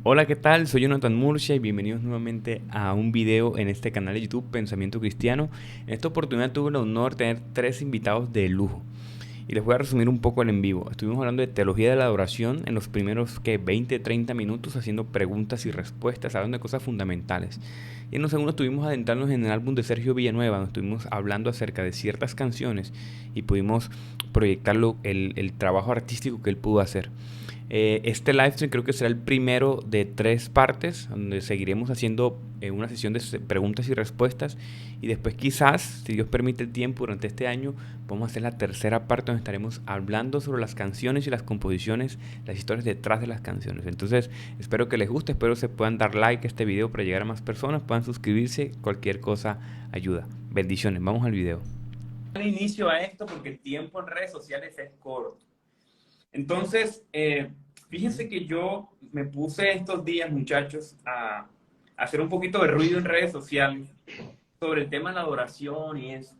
Hola, ¿qué tal? Soy Jonathan Murcia y bienvenidos nuevamente a un video en este canal de YouTube Pensamiento Cristiano. En esta oportunidad tuve el honor de tener tres invitados de lujo y les voy a resumir un poco el en vivo. Estuvimos hablando de teología de la adoración en los primeros 20-30 minutos haciendo preguntas y respuestas, hablando de cosas fundamentales. Y en los segundos estuvimos adentrándonos en el álbum de Sergio Villanueva, donde estuvimos hablando acerca de ciertas canciones y pudimos proyectarlo, el trabajo artístico que él pudo hacer. Este livestream creo que será el primero de tres partes, donde seguiremos haciendo una sesión de preguntas y respuestas. Y después quizás, si Dios permite el tiempo, durante este año, vamos a hacer la tercera parte donde estaremos hablando sobre las canciones y las composiciones, las historias detrás de las canciones. Entonces, espero que les guste, espero se puedan dar like a este video para llegar a más personas, puedan suscribirse, cualquier cosa ayuda. Bendiciones, vamos al video. Inicio a esto porque el tiempo en redes sociales es corto. Entonces, fíjense que yo me puse estos días, muchachos, a hacer un poquito de ruido en redes sociales sobre el tema de la adoración y eso.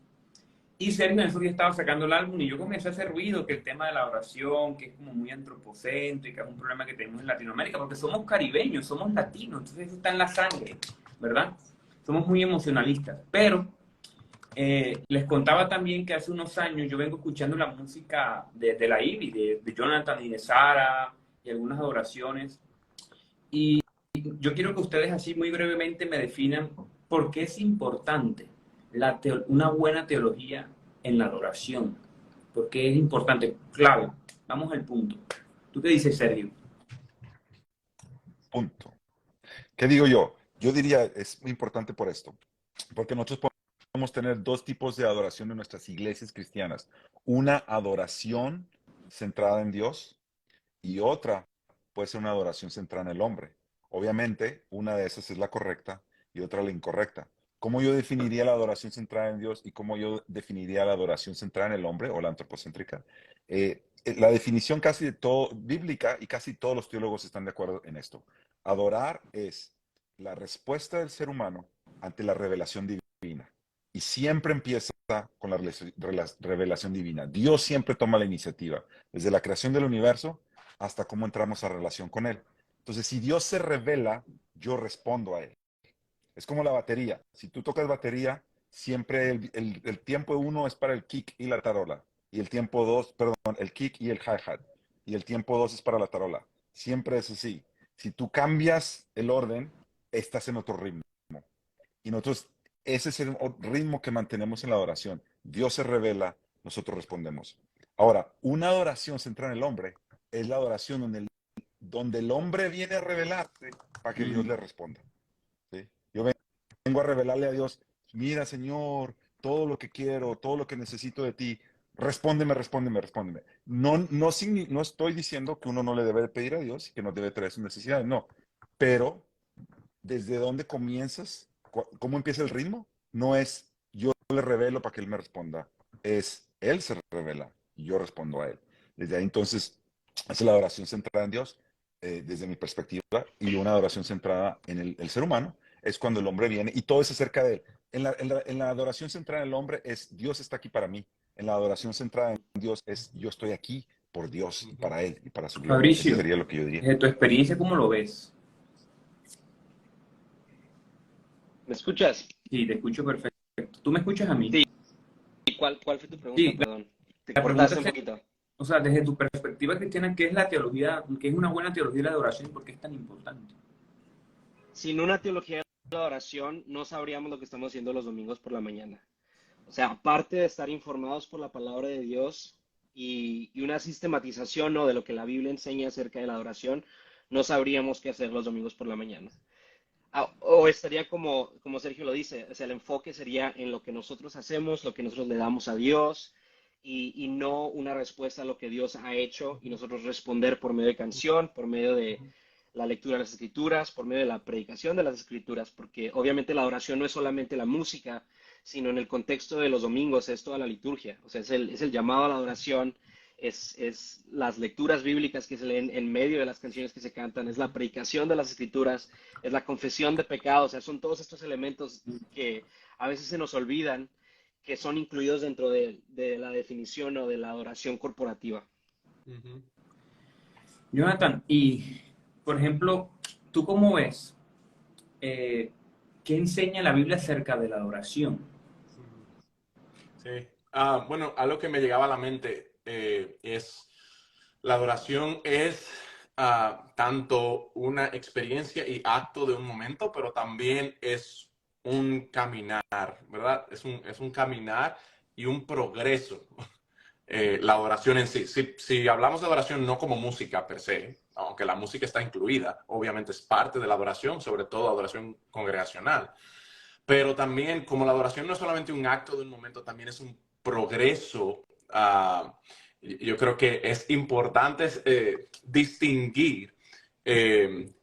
Y Sergio en esos días estaba sacando el álbum y yo comencé a hacer ruido, que el tema de la adoración, que es como muy antropocéntrica, es un problema que tenemos en Latinoamérica, porque somos caribeños, somos latinos, entonces eso está en la sangre, ¿verdad? Somos muy emocionalistas, pero les contaba también que hace unos años yo vengo escuchando la música de la IBI, de Jonathan y de Sara y algunas adoraciones. Y yo quiero que ustedes así muy brevemente me definan por qué es importante una buena teología en la adoración. ¿Por qué es importante? Clave. Vamos al punto. ¿Tú qué dices, Sergio? Punto. ¿Qué digo yo? Yo diría, es muy importante por esto, porque nosotros podemos tener dos tipos de adoración en nuestras iglesias cristianas. Una adoración centrada en Dios y otra puede ser una adoración centrada en el hombre. Obviamente, una de esas es la correcta y otra la incorrecta. ¿Cómo yo definiría la adoración centrada en Dios y cómo yo definiría la adoración centrada en el hombre o la antropocéntrica? La definición casi de todo, bíblica, y casi todos los teólogos están de acuerdo en esto. Adorar es la respuesta del ser humano ante la revelación divina. Y siempre empieza con la revelación divina. Dios siempre toma la iniciativa. Desde la creación del universo hasta cómo entramos a relación con Él. Entonces, si Dios se revela, yo respondo a Él. Es como la batería. Si tú tocas batería, siempre el tiempo uno es para el kick y la tarola. Y el tiempo dos, perdón, el kick y el hi-hat. Y el tiempo dos es para la tarola. Siempre es así. Si tú cambias el orden, estás en otro ritmo. Y nosotros, ese es el ritmo que mantenemos en la adoración. Dios se revela, nosotros respondemos. Ahora, una adoración centrada en el hombre es la adoración donde el hombre viene a revelarse para que Dios le responda. ¿Sí? Yo vengo a revelarle a Dios, mira Señor, todo lo que quiero, todo lo que necesito de ti, respóndeme, respóndeme, respóndeme. No estoy diciendo que uno no le debe de pedir a Dios y que no debe traer sus necesidades, no. Pero, ¿desde dónde comienzas? ¿Cómo empieza el ritmo? No es yo le revelo para que Él me responda, es Él se revela y yo respondo a Él. Desde ahí entonces, es la adoración centrada en Dios, desde mi perspectiva, y una adoración centrada en el ser humano es cuando el hombre viene y todo es acerca de Él. En la adoración centrada en el hombre es Dios está aquí para mí. En la adoración centrada en Dios es yo estoy aquí por Dios y para Él y para su gloria. Eso Fabricio, sería lo que yo diría. desde tu experiencia, ¿cómo lo ves? ¿Me escuchas? Sí, te escucho perfecto. ¿Tú me escuchas a mí? Sí. ¿Y cuál fue tu pregunta? Sí, Perdón. Te la pregunta cortaste es, un poquito. o sea, desde tu perspectiva cristiana, ¿qué es la teología, qué es una buena teología de la adoración y por qué es tan importante? Sin una teología de la oración, no sabríamos lo que estamos haciendo los domingos por la mañana. O sea, aparte de estar informados por la palabra de Dios y una sistematización, ¿no?, de lo que la Biblia enseña acerca de la adoración, no sabríamos qué hacer los domingos por la mañana. O estaría como Sergio lo dice, o sea, el enfoque sería en lo que nosotros hacemos, lo que nosotros le damos a Dios y no una respuesta a lo que Dios ha hecho y nosotros responder por medio de canción, por medio de la lectura de las escrituras, por medio de la predicación de las escrituras, porque obviamente la oración no es solamente la música, sino en el contexto de los domingos es toda la liturgia, o sea, es el llamado a la adoración, es las lecturas bíblicas que se leen en medio de las canciones que se cantan, es la predicación de las escrituras, es la confesión de pecados, o sea, son todos estos elementos que a veces se nos olvidan, que son incluidos dentro de la definición o de la adoración corporativa. Jonathan, y por ejemplo, ¿tú cómo ves? ¿Qué enseña la Biblia acerca de la adoración? Sí. Bueno, algo que me llegaba a la mente es la adoración es tanto una experiencia y acto de un momento, pero también es un caminar, ¿verdad? Es un caminar y un progreso. La adoración en sí. Si hablamos de adoración no como música per se, aunque la música está incluida, obviamente es parte de la adoración, sobre todo adoración congregacional. Pero también, como la adoración no es solamente un acto de un momento, también es un progreso. Yo creo que es importante distinguir el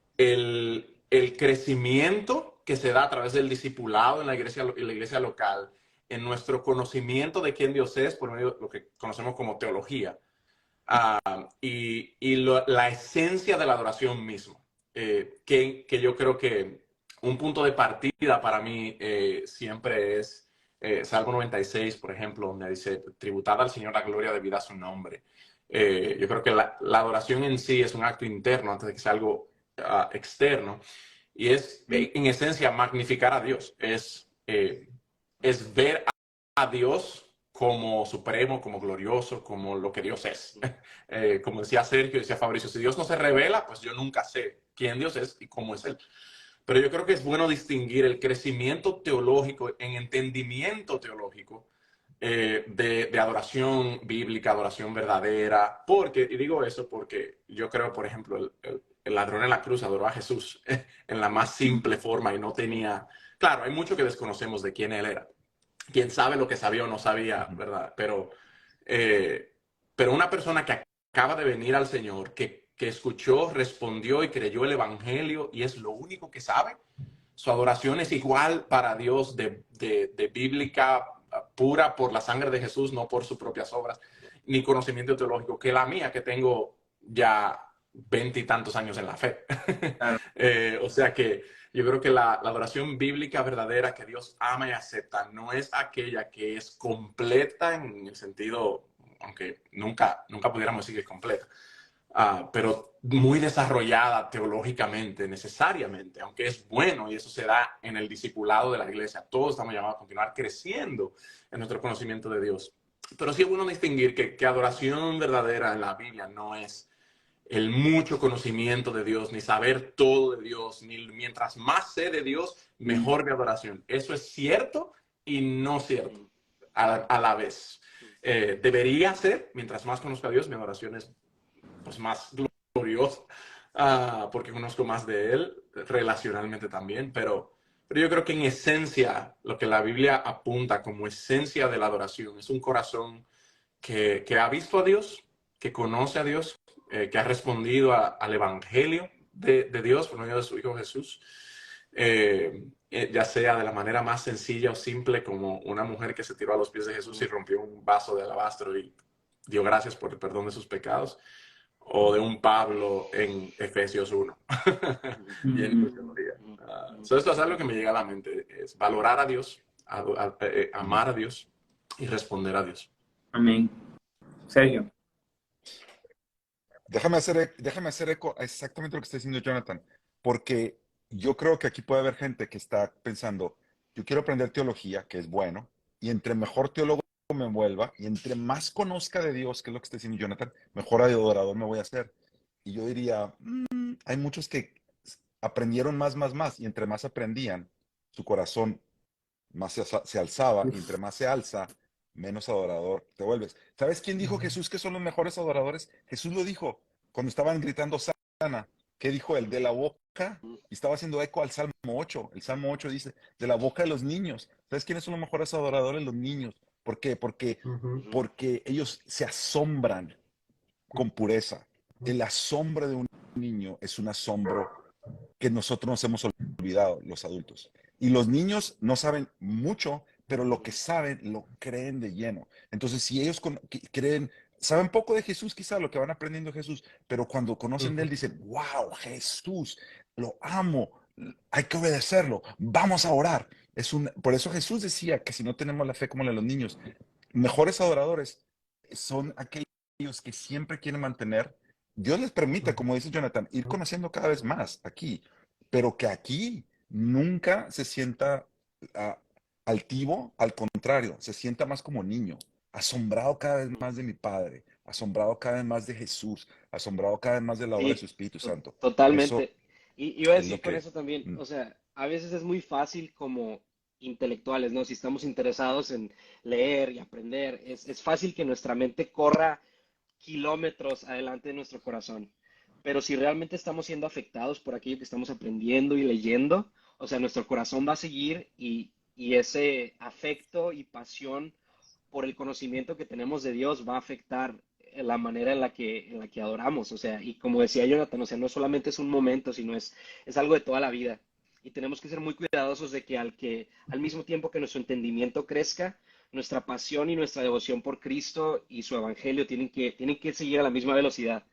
crecimiento que se da a través del discipulado en la iglesia local, en nuestro conocimiento de quién Dios es, por medio de lo que conocemos como teología, la esencia de la adoración mismo, que yo creo que un punto de partida para mí siempre es Salmo 96, por ejemplo, donde dice, tributad al Señor la gloria debida a su nombre. Yo creo que la adoración en sí es un acto interno antes de que sea algo externo, y es en esencia magnificar a Dios, es ver a Dios como supremo, como glorioso, como lo que Dios es. Como decía Sergio, decía Fabricio, si Dios no se revela, pues yo nunca sé quién Dios es y cómo es Él. Pero yo creo que es bueno distinguir el crecimiento teológico en entendimiento teológico de adoración bíblica, adoración verdadera. Porque, y digo eso porque yo creo, por ejemplo, el ladrón en la cruz adoró a Jesús en la más simple forma y no tenía... Claro, hay mucho que desconocemos de quién Él era. Quién sabe lo que sabía o no sabía, ¿verdad? Eh, pero una persona que acaba de venir al Señor, que escuchó, respondió y creyó el Evangelio y es lo único que sabe, su adoración es igual para Dios de bíblica pura por la sangre de Jesús, no por sus propias obras, ni conocimiento teológico, que la mía, que tengo ya 20 y tantos años en la fe. Claro. O sea que yo creo que la adoración bíblica verdadera que Dios ama y acepta no es aquella que es completa en el sentido, aunque nunca pudiéramos decir que es completa, pero muy desarrollada teológicamente, necesariamente, aunque es bueno y eso se da en el discipulado de la iglesia. Todos estamos llamados a continuar creciendo en nuestro conocimiento de Dios. Pero sí es bueno distinguir que adoración verdadera en la Biblia no es el mucho conocimiento de Dios, ni saber todo de Dios, ni mientras más sé de Dios, mejor mi adoración. Eso es cierto y no cierto a la vez. Debería ser, mientras más conozco a Dios, mi adoración es pues, más gloriosa, porque conozco más de Él, relacionalmente también, pero yo creo que en esencia, lo que la Biblia apunta como esencia de la adoración es un corazón que ha visto a Dios, que conoce a Dios, que ha respondido al Evangelio de Dios por medio de su Hijo Jesús, ya sea de la manera más sencilla o simple, como una mujer que se tiró a los pies de Jesús y rompió un vaso de alabastro y dio gracias por el perdón de sus pecados, o de un Pablo en Efesios 1. Esto es algo que me llega a la mente, es valorar a Dios, amar a Dios y responder a Dios. Amén. Sergio. Déjame hacer eco a exactamente lo que está diciendo Jonathan, porque yo creo que aquí puede haber gente que está pensando, yo quiero aprender teología, que es bueno, y entre mejor teólogo me vuelva, y entre más conozca de Dios, que es lo que está diciendo Jonathan, mejor adorador me voy a hacer. Y yo diría, hay muchos que aprendieron más, y entre más aprendían, su corazón más se alzaba, y entre más se alza, menos adorador te vuelves. ¿Sabes quién dijo Jesús que son los mejores adoradores? Jesús lo dijo cuando estaban gritando sana. ¿Qué dijo él? De la boca, y estaba haciendo eco al Salmo 8. El Salmo 8 dice, de la boca de los niños. ¿Sabes quiénes son los mejores adoradores? Los niños. ¿Por qué? Porque ellos se asombran con pureza. El asombro de un niño es un asombro que nosotros nos hemos olvidado, los adultos. Y los niños no saben mucho, pero lo que saben lo creen de lleno. Entonces, si ellos creen, saben poco de Jesús, quizá lo que van aprendiendo de Jesús, pero cuando conocen de él dicen, wow, Jesús, lo amo, hay que obedecerlo, vamos a orar. Por eso Jesús decía que si no tenemos la fe como la de los niños, mejores adoradores son aquellos que siempre quieren mantener, Dios les permite, como dice Jonathan, ir conociendo cada vez más aquí, pero que aquí nunca se sienta ah, altivo, al contrario, se sienta más como niño, asombrado cada vez más de mi Padre, asombrado cada vez más de Jesús, asombrado cada vez más de la obra de su Sí, Espíritu Santo. Eso totalmente. Y iba a es lo decir con que... eso también, mm, o sea, a veces es muy fácil como intelectuales, ¿no? Si estamos interesados en leer y aprender, es fácil que nuestra mente corra kilómetros adelante de nuestro corazón. Pero si realmente estamos siendo afectados por aquello que estamos aprendiendo y leyendo, o sea, nuestro corazón va a seguir y ese afecto y pasión por el conocimiento que tenemos de Dios va a afectar la manera en la que adoramos. O sea, y como decía Jonathan, o sea, no solamente es un momento, sino es algo de toda la vida. Y tenemos que ser muy cuidadosos de que al mismo tiempo que nuestro entendimiento crezca, nuestra pasión y nuestra devoción por Cristo y su evangelio tienen que seguir a la misma velocidad.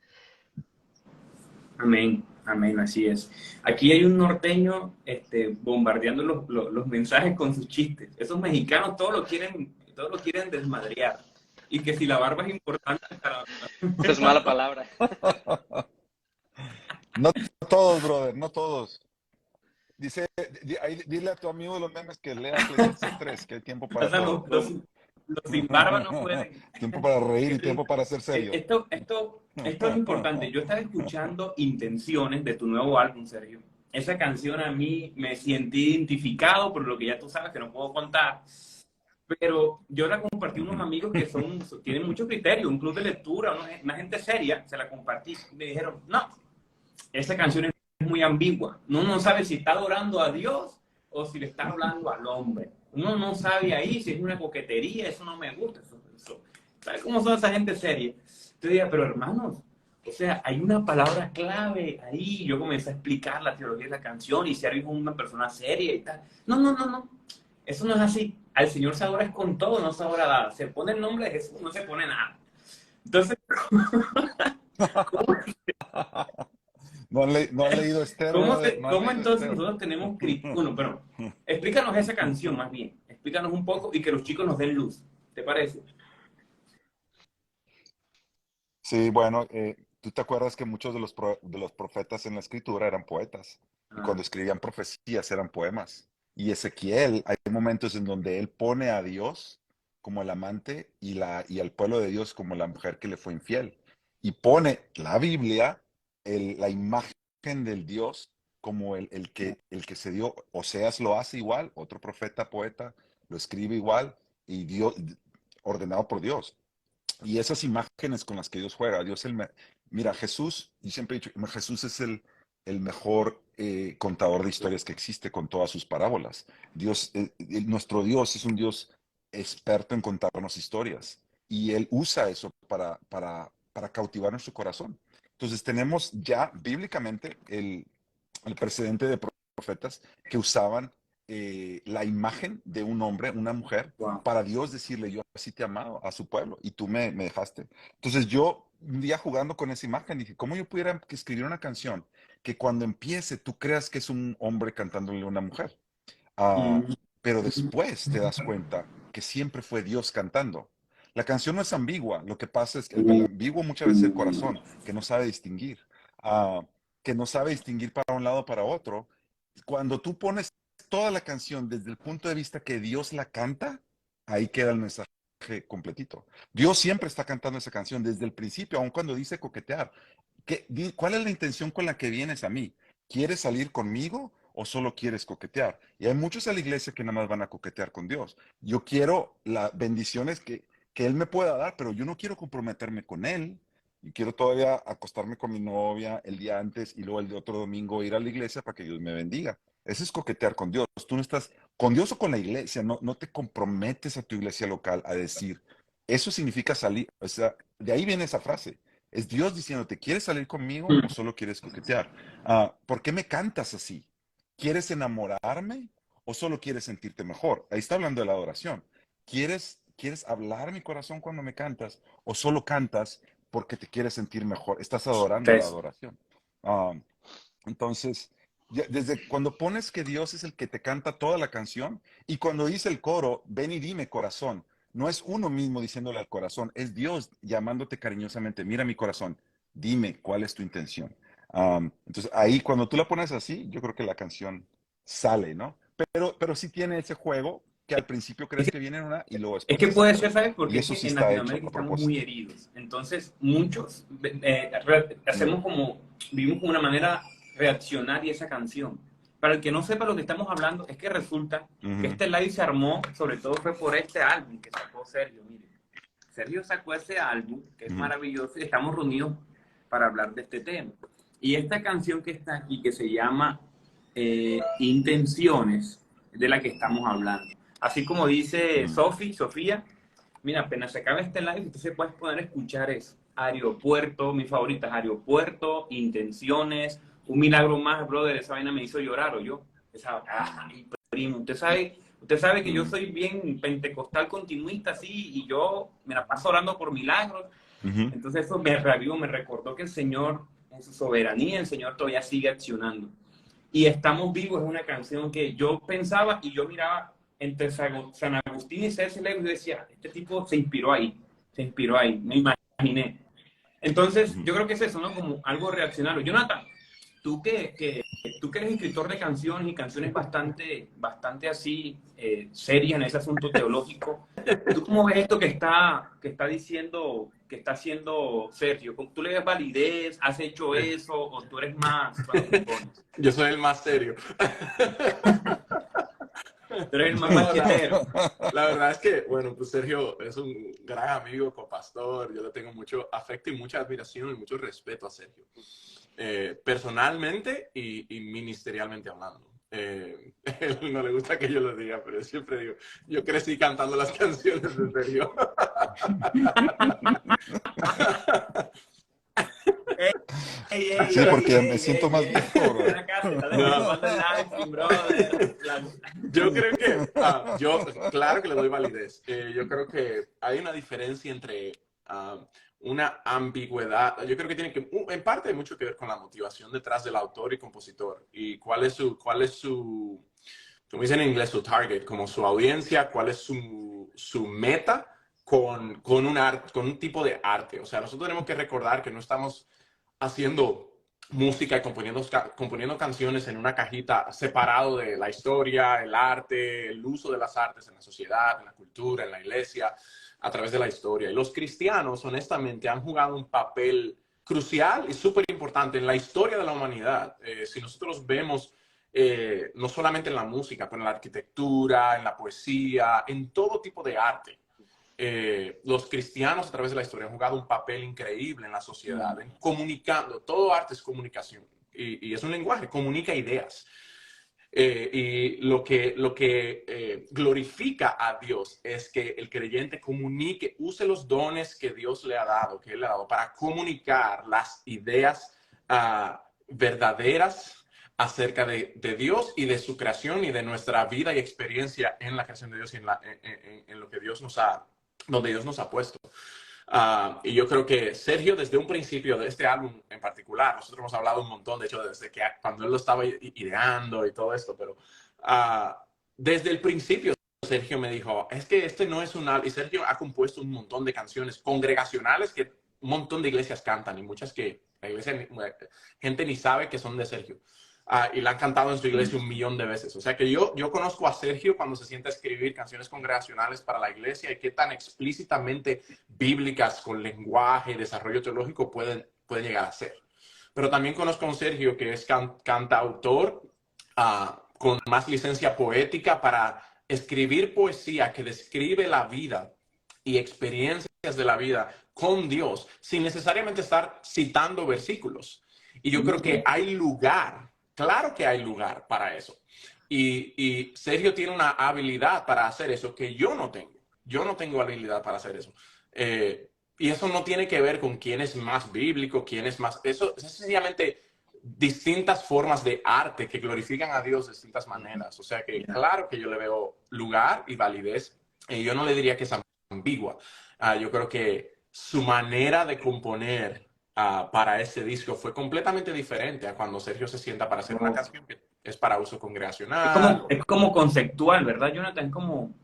Amén, amén, así es. Aquí hay un norteño bombardeando los mensajes con sus chistes. Esos mexicanos todo lo quieren desmadrear. Y que si la barba es importante para... Esa es mala palabra. No todos, brother, no todos. Dice, dile a tu amigo de los memes que lea Eclesiastes 3, que hay tiempo para O sea, todo. los sin barba no pueden. Tiempo para reír Qué y tiempo risa. para ser serio. Esto es importante. Yo estaba escuchando Intenciones de tu nuevo álbum, Sergio. Esa canción a mí me sentí identificado por lo que ya tú sabes que no puedo contar. Pero yo la compartí a unos amigos que tienen mucho criterio, un club de lectura, una gente seria, se la compartí. Me dijeron, no, esa canción es muy ambigua. Uno no sabe si está adorando a Dios o si le está hablando al hombre. Uno no sabe ahí si es una coquetería, eso no me gusta. ¿Sabes cómo son esa gente seria? Yo diría, pero hermanos, o sea, hay una palabra clave ahí. Yo comencé a explicar la teología de la canción y Sergio es una persona seria y tal. No, no, no, no. Eso no es así. Al Señor se adora es con todo, no se adora nada. Se pone el nombre de Jesús, no se pone nada. Entonces, ¿cómo, No han leído Esther, brother. No han cómo leído entonces Esther. nosotros tenemos bueno, pero explícanos esa canción más bien. Explícanos un poco y que los chicos nos den luz. ¿Te parece? Sí, bueno, tú te acuerdas que muchos de de los profetas en la escritura eran poetas y Ah, cuando escribían profecías eran poemas. Y Ezequiel, hay momentos en donde él pone a Dios como el amante y al pueblo de Dios como la mujer que le fue infiel. Y pone la Biblia, la imagen del Dios como el que se dio. Oseas lo hace igual, otro profeta, poeta, lo escribe igual y Dios, ordenado por Dios. Y esas imágenes con las que Dios juega, mira, Jesús, y siempre he dicho, Jesús es el mejor contador de historias que existe con todas sus parábolas. Nuestro Dios es un Dios experto en contarnos historias y Él usa eso para cautivar nuestro corazón. Entonces tenemos ya bíblicamente el precedente de profetas que usaban la imagen de un hombre, una mujer, wow. para Dios decirle, yo así te he amado a su pueblo y tú me dejaste. Entonces yo un día jugando con esa imagen dije, ¿cómo yo pudiera escribir una canción que cuando empiece tú creas que es un hombre cantándole a una mujer? Ah, Mm, pero después te das cuenta que siempre fue Dios cantando. La canción no es ambigua, lo que pasa es que el ambiguo muchas veces es el corazón, que no sabe distinguir, ah, que no sabe distinguir para un lado o para otro. Cuando tú pones toda la canción desde el punto de vista que Dios la canta, ahí queda el mensaje completito. Dios siempre está cantando esa canción desde el principio, aun cuando dice coquetear. ¿Cuál es la intención con la que vienes a mí? ¿Quieres salir conmigo o solo quieres coquetear? Y hay muchos a la iglesia que nada más van a coquetear con Dios. Yo quiero las bendiciones que Él me pueda dar, pero yo no quiero comprometerme con Él. Y quiero todavía acostarme con mi novia el día antes y luego el de otro domingo ir a la iglesia para que Dios me bendiga. Eso es coquetear con Dios. Tú no estás con Dios o con la iglesia, no te comprometes a tu iglesia local a decir, eso significa salir. O sea, de ahí viene esa frase. Es Dios diciéndote, ¿quieres salir conmigo o mm. solo quieres coquetear? ¿Por qué me cantas así? ¿Quieres enamorarme o solo quieres sentirte mejor? Ahí está hablando de la adoración. ¿Quieres hablar mi corazón cuando me cantas o solo cantas porque te quieres sentir mejor? Estás adorando la Entonces, adoración. Ah, entonces, desde cuando pones que Dios es el que te canta toda la canción y cuando dice el coro, ven y dime corazón, no es uno mismo diciéndole al corazón, es Dios llamándote cariñosamente, mira mi corazón, dime cuál es tu intención. Entonces, ahí cuando tú la pones así, yo creo que la canción sale, ¿no? Pero sí tiene ese juego que al principio crees que viene en una y luego Es después que es puede otra. ser, ¿sabes? Y Porque es eso que sí en está hecho Latinoamérica a estamos muy propósito. heridos. Entonces, muchos Mm, hacemos como, vivimos como una manera reaccionaria a esa canción. Para el que no sepa lo que estamos hablando, es que resulta que ujú, este live se armó, sobre todo fue por este álbum que sacó Sergio. Mire, Sergio sacó ese álbum, que es ujú, maravilloso, y estamos reunidos para hablar de este tema. Y esta canción que está aquí, que se llama Intenciones, es de la que estamos hablando. Así como dice mm, Sofía, mira, apenas se acaba este live, entonces puedes poder escuchar eso. Aeropuerto, mis favoritas, Aeropuerto, Intenciones, Un Milagro Más, brother, esa vaina me hizo llorar, o yo. Esa, ay, primo, usted sabe que yo mm, soy bien pentecostal continuista, así, y yo me la paso orando por milagros. ujú. Entonces eso me revivió, me recordó que el Señor, en su soberanía, el Señor todavía sigue accionando. Y Estamos Vivos es una canción que yo pensaba y yo miraba entre San Agustín y C.S. Lewis y decía, este tipo se inspiró ahí, me imaginé. Entonces, Ujú. yo creo que es eso, ¿no? Como algo reaccionario. Jonathan, tú tú que eres escritor de canciones y canciones bastante así serias en ese asunto teológico, ¿tú cómo ves esto que está diciendo, que está haciendo Sergio? ¿Tú le ves validez? ¿Has hecho eso? ¿O tú eres más para los rincones? Yo soy el más serio. Tú eres el más No, machetero. la verdad es que, bueno, pues Sergio es un gran amigo, copastor. Yo le tengo mucho afecto y mucha admiración y mucho respeto a Sergio. Personalmente y ministerialmente hablando. Él no le gusta que yo lo diga, pero yo siempre digo, yo crecí cantando las canciones de Sergio. Ey, ey, ey, Sí, ey, porque me ey, siento ey, más ey. viejo, Ven brother. acá, se está No. desvirtuando el live stream, brother. Yo creo que, yo, claro que le doy validez. Yo creo que hay una diferencia entre una ambigüedad. Yo creo que tiene que, en parte, mucho que ver con la motivación detrás del autor y compositor. Y cuál es su, como dicen en inglés, su target, como su audiencia, cuál es su meta con un tipo de arte. O sea, nosotros tenemos que recordar que no estamos haciendo música y componiendo canciones en una cajita separado de la historia, el arte, el uso de las artes en la sociedad, en la cultura, en la iglesia, a través de la historia. Y los cristianos, honestamente, han jugado un papel crucial y súper importante en la historia de la humanidad. Si nosotros vemos, no solamente en la música, pero en la arquitectura, en la poesía, en todo tipo de arte, los cristianos a través de la historia han jugado un papel increíble en la sociedad, en comunicando. Todo arte es comunicación y es un lenguaje, comunica ideas. Y lo que glorifica a Dios es que el creyente comunique, use los dones que Dios le ha dado, que Él le ha dado, para comunicar las ideas verdaderas acerca de Dios y de su creación y de nuestra vida y experiencia en la creación de Dios y en lo que Dios nos ha, donde Dios nos ha puesto. Y yo creo que Sergio, desde un principio de este álbum en particular, nosotros hemos hablado un montón, de hecho, desde que cuando él lo estaba ideando y todo esto, pero desde el principio Sergio me dijo, es que este no es un álbum, y Sergio ha compuesto un montón de canciones congregacionales que un montón de iglesias cantan y muchas que la iglesia, gente ni sabe que son de Sergio. Y la han cantado en su iglesia 1.000.000 de veces. O sea que yo conozco a Sergio cuando se sienta a escribir canciones congregacionales para la iglesia y qué tan explícitamente bíblicas con lenguaje y desarrollo teológico pueden llegar a ser. Pero también conozco a un Sergio que es cantautor con más licencia poética para escribir poesía que describe la vida y experiencias de la vida con Dios sin necesariamente estar citando versículos. Y yo creo que hay lugar, claro que hay lugar para eso. Y Sergio tiene una habilidad para hacer eso que yo no tengo. Yo no tengo habilidad para hacer eso. Y eso no tiene que ver con quién es más bíblico, quién es más... Eso es sencillamente distintas formas de arte que glorifican a Dios de distintas maneras. O sea que claro que yo le veo lugar y validez. Y yo no le diría que es ambigua. Yo creo que su manera de componer para ese disco fue completamente diferente a cuando Sergio se sienta para hacer una canción que es para uso congregacional. Es como conceptual, ¿verdad, Jonathan? Es como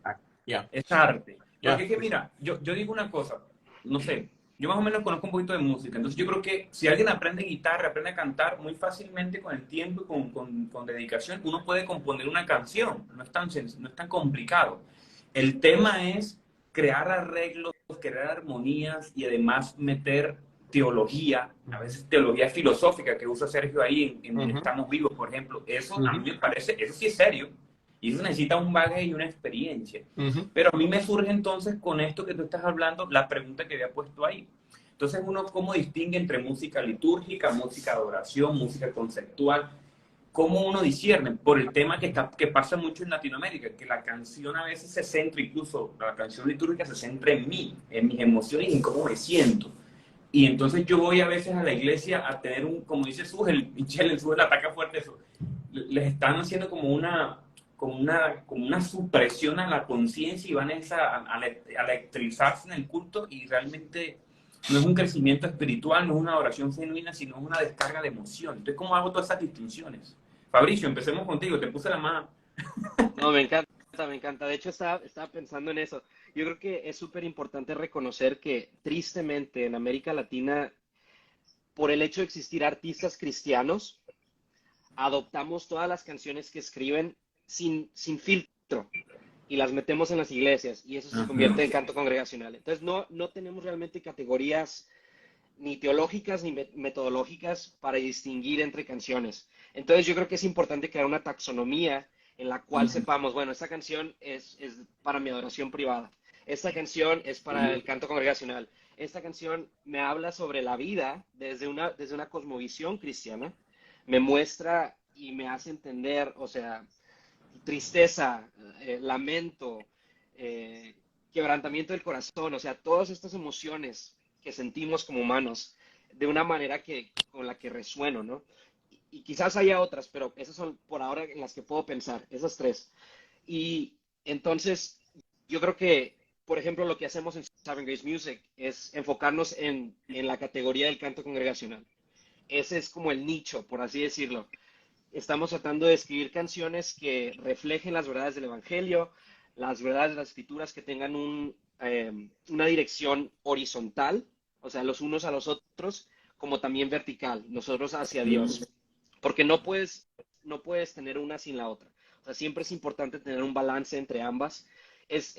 Yeah, es arte. Porque yeah. es que, mira, yo digo una cosa, no sé, yo más o menos conozco un poquito de música, entonces yo creo que si alguien aprende guitarra, aprende a cantar muy fácilmente con el tiempo y con dedicación, uno puede componer una canción, no es tan complicado. El tema es crear arreglos, crear armonías y además meter teología, a veces teología filosófica que usa Sergio ahí en Estamos Vivos, por ejemplo. Eso a mí me parece, eso sí es serio. Y eso necesita un bagaje y una experiencia. Pero a mí me surge entonces con esto que tú estás hablando, la pregunta que había puesto ahí. Entonces uno, ¿cómo distingue entre música litúrgica, música de adoración, música conceptual? ¿Cómo uno discierne? Por el tema que pasa mucho en Latinoamérica, que la canción a veces se centra, incluso la canción litúrgica se centra en mí, en mis emociones y en cómo me siento. Y entonces yo voy a veces a la iglesia a tener como dice Sugel, Michelle, Sugel ataca fuerte eso, les están haciendo como una supresión a la conciencia y van a electrizarse en el culto y realmente no es un crecimiento espiritual, no es una oración genuina, sino una descarga de emoción. Entonces, ¿cómo hago todas esas distinciones? Fabricio, empecemos contigo, te puse la mano. No, me encanta, me encanta. De hecho, estaba pensando en eso. Yo creo que es súper importante reconocer que tristemente en América Latina, por el hecho de existir artistas cristianos, adoptamos todas las canciones que escriben sin filtro y las metemos en las iglesias y eso se convierte en canto congregacional. Entonces no tenemos realmente categorías ni teológicas ni metodológicas para distinguir entre canciones. Entonces yo creo que es importante crear una taxonomía en la cual sepamos, bueno, esta canción es para mi adoración privada, esta canción es para el canto congregacional, esta canción me habla sobre la vida desde una cosmovisión cristiana, me muestra y me hace entender, o sea, tristeza, lamento, quebrantamiento del corazón, o sea, todas estas emociones que sentimos como humanos de una manera con la que resueno, ¿no? Y quizás haya otras, pero esas son por ahora en las que puedo pensar, esas tres. Y entonces, yo creo que, por ejemplo, lo que hacemos en Sovereign Grace Music es enfocarnos en la categoría del canto congregacional. Ese es como el nicho, por así decirlo. Estamos tratando de escribir canciones que reflejen las verdades del Evangelio, las verdades de las Escrituras, que tengan una dirección horizontal, o sea, los unos a los otros, como también vertical, nosotros hacia Dios. Porque no puedes tener una sin la otra. O sea, siempre es importante tener un balance entre ambas. Es